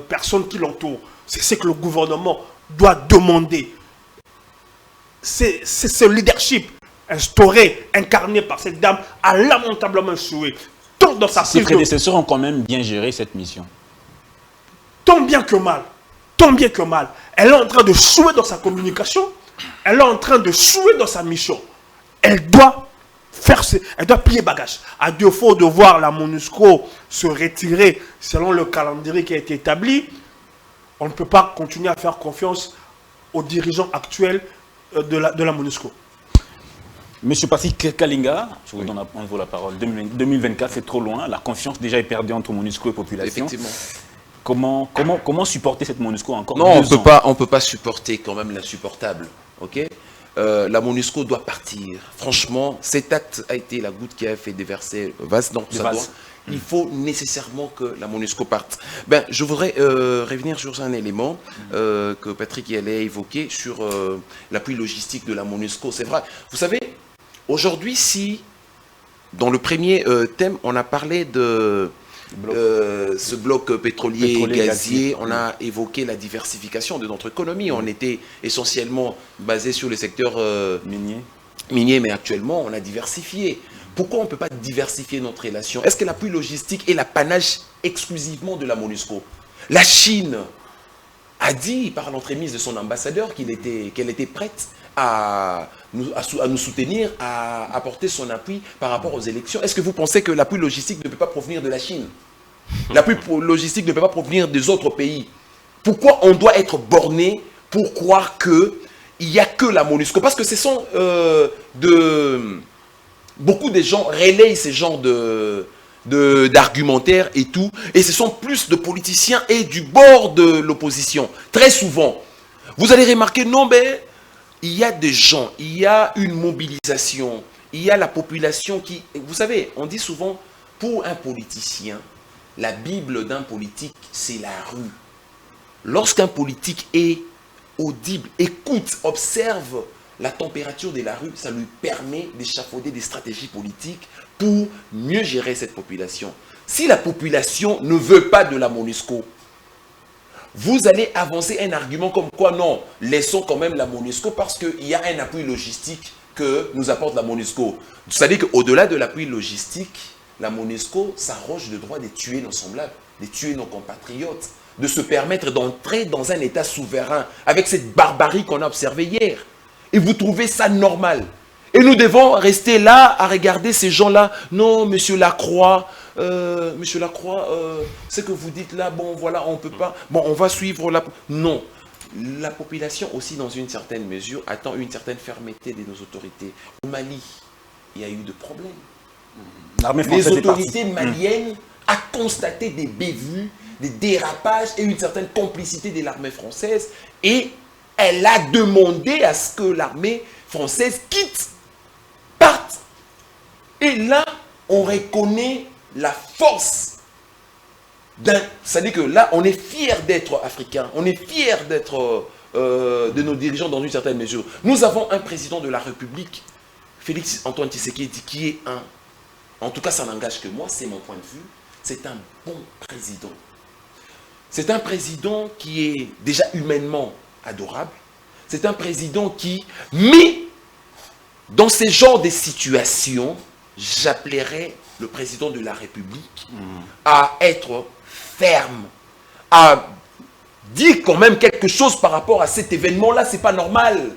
C: personnes qui l'entourent. C'est ce que le gouvernement doit demander. C'est ce leadership instauré, incarné par cette dame, a lamentablement échoué. Tant dans sa
A: Ses
C: prise de
A: prédécesseurs ont quand même bien géré cette mission.
C: tant bien que mal, elle est en train de jouer dans sa communication, elle est en train de jouer dans sa mission. Elle doit plier bagage. À défaut de voir la MONUSCO se retirer selon le calendrier qui a été établi, on ne peut pas continuer à faire confiance aux dirigeants actuels de la MONUSCO.
A: Monsieur Patrick Kalinga, je vous donne la parole. 2024, c'est trop loin. La confiance déjà est perdue entre MONUSCO et population.
D: Effectivement.
A: Comment supporter cette MONUSCO encore
D: Non,
A: 2 ans?
D: on peut pas supporter quand même l'insupportable. Ok. La MONUSCO doit partir. Franchement, cet acte a été la goutte qui a fait déverser le vase. Donc,
A: Le
D: ça
A: vase.
D: doit. Il faut nécessairement que la MONUSCO parte. Ben, je voudrais revenir sur un élément que Patrick y allait évoquer sur l'appui logistique de la MONUSCO. C'est vrai. Vous savez, aujourd'hui, si dans le premier thème, on a parlé de ce bloc pétrolier et gazier, on a évoqué la diversification de notre économie. On était essentiellement basé sur les secteurs miniers, mais actuellement, on a diversifié. Pourquoi on ne peut pas diversifier notre relation? Est-ce que l'appui logistique est l'apanage exclusivement de la MONUSCO? La Chine a dit, par l'entremise de son ambassadeur, qu'elle était prête à nous soutenir, à apporter son appui par rapport aux élections. Est-ce que vous pensez que l'appui logistique ne peut pas provenir de la Chine? L'appui logistique ne peut pas provenir des autres pays? Pourquoi on doit être borné pour croire qu'il n'y a que la MONUSCO? Parce que ce sont beaucoup de gens relayent ce genre d'argumentaire et tout, et ce sont plus de politiciens et du bord de l'opposition. Très souvent, vous allez remarquer, non, mais il y a des gens, il y a une mobilisation, il y a la population qui... Vous savez, on dit souvent, pour un politicien, la Bible d'un politique, c'est la rue. Lorsqu'un politique est audible, écoute, observe la température de la rue, ça lui permet d'échafauder des stratégies politiques pour mieux gérer cette population. Si la population ne veut pas de la MONUSCO, vous allez avancer un argument comme quoi non, laissons quand même la MONUSCO parce qu'il y a un appui logistique que nous apporte la MONUSCO. C'est-à-dire qu'au-delà de l'appui logistique, la MONUSCO s'arroge le droit de tuer nos semblables, de tuer nos compatriotes, de se permettre d'entrer dans un État souverain avec cette barbarie qu'on a observée hier. Et vous trouvez ça normal. Et nous devons rester là à regarder ces gens-là. Non, monsieur Lacroix, ce que vous dites là, bon voilà, on ne peut pas. Bon, on va suivre la... Non. La population aussi, dans une certaine mesure, attend une certaine fermeté de nos autorités. Au Mali, il y a eu des problèmes. Les autorités maliennes ont constaté des bévues, des dérapages et une certaine complicité de l'armée française. Et elle a demandé à ce que l'armée française quitte, parte. Et là, on reconnaît la force d'un... C'est-à-dire que là, on est fiers d'être africains, on est fiers d'être de nos dirigeants dans une certaine mesure. Nous avons un président de la République, Félix Antoine Tshisekedi, qui est un... En tout cas, ça n'engage que moi, c'est mon point de vue. C'est un bon président. C'est un président qui est déjà humainement adorable. C'est un président qui, mais dans ce genre de situations, j'appellerais le président de la République à être ferme, à dire quand même quelque chose par rapport à cet événement-là. C'est pas normal.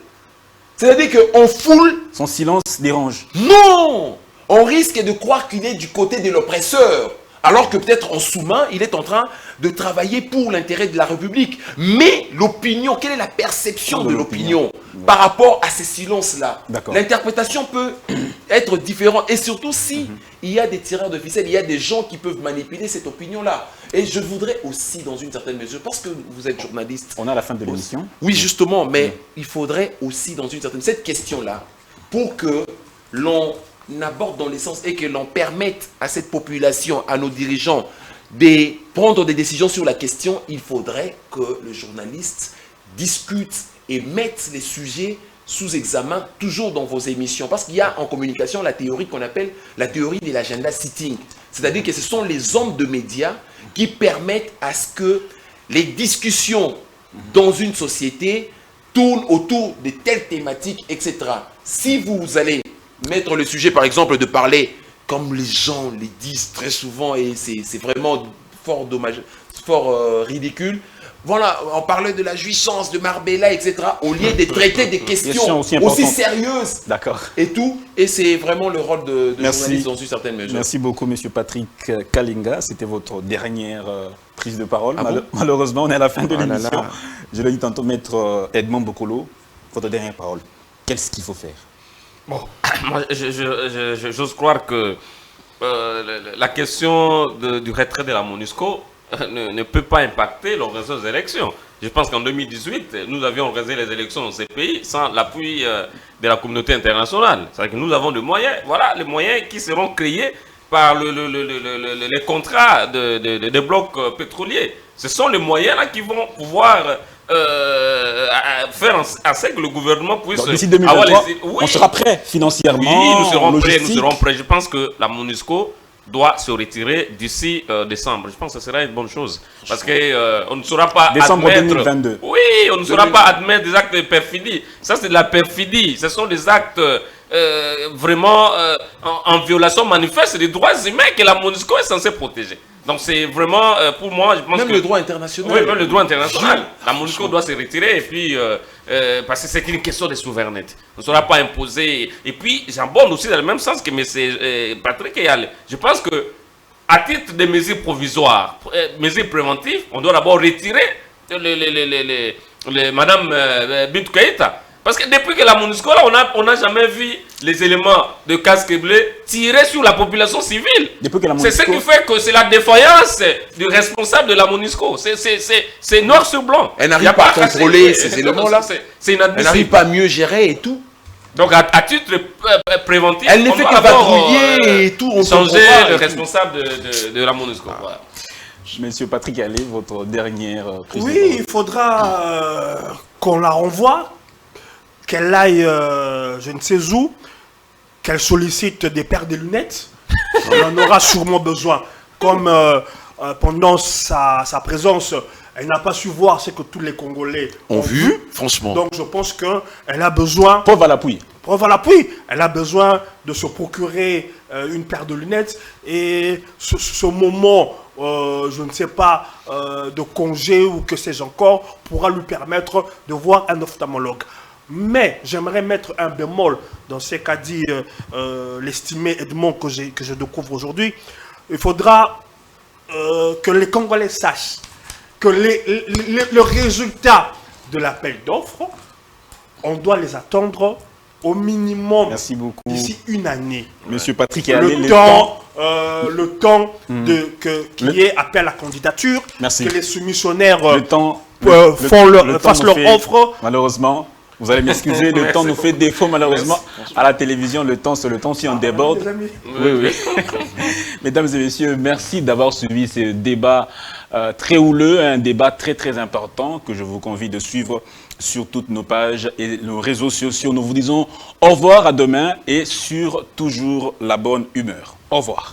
D: C'est-à-dire qu'on foule...
A: Son silence dérange.
D: Non! On risque de croire qu'il est du côté de l'oppresseur. Alors que peut-être en sous-main, il est en train de travailler pour l'intérêt de la République. Mais l'opinion, quelle est la perception de l'opinion par rapport à ces silences-là? L'interprétation peut être différente. Et surtout si il y a des tireurs de ficelle, il y a des gens qui peuvent manipuler cette opinion-là. Et je voudrais aussi, dans une certaine mesure, parce que vous êtes journaliste...
A: On a la fin de l'émission.
D: Oui, justement, mais il faudrait aussi, dans une certaine... Cette question-là, pour que l'on aborde dans l'essence et que l'on permette à cette population, à nos dirigeants, de prendre des décisions sur la question, il faudrait que le journaliste discute et mette les sujets sous examen, toujours dans vos émissions. Parce qu'il y a en communication la théorie qu'on appelle la théorie de l'agenda sitting. C'est-à-dire que ce sont les hommes de médias qui permettent à ce que les discussions dans une société tournent autour de telles thématiques, etc. Si vous allez mettre le sujet, par exemple, de parler comme les gens les disent très souvent, et c'est vraiment fort dommage, fort ridicule. Voilà, on parlait de la jouissance de Marbella, etc. Au lieu de traiter des questions aussi sérieuses.
A: D'accord.
D: Et tout. Et c'est vraiment le rôle de journaliste dans une certaine mesure.
A: Merci beaucoup, Monsieur Patrick Kalinga. C'était votre dernière prise de parole.
D: Bon
A: Malheureusement, on est à la fin de l'émission. Je l'ai dit tantôt, Maître Edmond Bokolo, votre dernière parole. Qu'est-ce qu'il faut faire?
B: Bon, moi, j'ose croire que la question du retrait de la MONUSCO ne peut pas impacter l'organisation des élections. Je pense qu'en 2018, nous avions organisé les élections dans ces pays sans l'appui de la communauté internationale. C'est-à-dire que nous avons des moyens, voilà, les moyens qui seront créés par les contrats des blocs pétroliers. Ce sont les moyens là qui vont pouvoir faire en sorte que le gouvernement puisse...
A: D'ici 2023, on sera prêt financièrement.
B: Oui, nous serons prêts. Je pense que la MONUSCO doit se retirer d'ici décembre. Je pense que ce sera une bonne chose. Parce qu'on ne saura pas
A: décembre
B: admettre...
A: 2022.
B: Oui, on ne saura pas admettre des actes de perfidie. Ça, c'est de la perfidie. Ce sont des actes vraiment en violation manifeste des droits humains que la MONUSCO est censée protéger. Donc c'est vraiment, pour moi, je pense
D: même
B: que...
D: le droit international.
B: Oui, même le droit international. La MONUSCO doit se retirer et puis... parce que c'est une question de souveraineté. On ne sera pas imposé. Et puis, j'abonde aussi dans le même sens que M. Patrick Eyal. Je pense que, à titre de mesures provisoires, mesures préventives, on doit d'abord retirer Mme Bintou Keïta Parce que depuis que la MONUSCO, là, on n'a jamais vu les éléments de casque bleu tirer sur la population civile. C'est ce qui fait que c'est la défaillance du responsable de la MONUSCO. C'est noir sur blanc.
D: Elle n'arrive pas à contrôler ces éléments-là.
B: C'est inadmissible.
D: Elle n'arrive pas à mieux gérer et tout.
B: Donc, à titre préventif,
D: elle ne fait que patrouiller et tout. On
B: changer le responsable de la MONUSCO. Voilà.
A: Monsieur Patrick Allais, votre dernière prise de
C: Oui,
A: parole.
C: il faudra qu'on la renvoie, qu'elle aille je ne sais où, qu'elle sollicite des paires de lunettes. On en aura sûrement besoin. Comme pendant sa présence, elle n'a pas su voir ce que tous les Congolais ont vu.
D: Franchement.
C: Donc je pense qu'elle a besoin...
A: Preuve à l'appui.
C: Preuve à l'appui. Elle a besoin de se procurer une paire de lunettes. Et ce moment, je ne sais pas, de congé ou que sais-je encore, pourra lui permettre de voir un ophtalmologue. Mais j'aimerais mettre un bémol dans ce qu'a dit l'estimé Edmond que je découvre aujourd'hui. Il faudra que les Congolais sachent que le résultat de l'appel d'offres, on doit les attendre au minimum d'ici une année.
A: Monsieur Patrick Allais,
C: le temps qui est appel à la candidature,
A: merci.
C: Que les soumissionnaires
A: fassent
C: leur offre.
A: Malheureusement, vous allez m'excuser, le temps nous fait défaut malheureusement. À la télévision, le temps, c'est le temps si on déborde. Oui. Mesdames et messieurs, merci d'avoir suivi ce débat très houleux, un débat très très important que je vous convie de suivre sur toutes nos pages et nos réseaux sociaux. Nous vous disons au revoir, à demain et sur toujours la bonne humeur. Au revoir.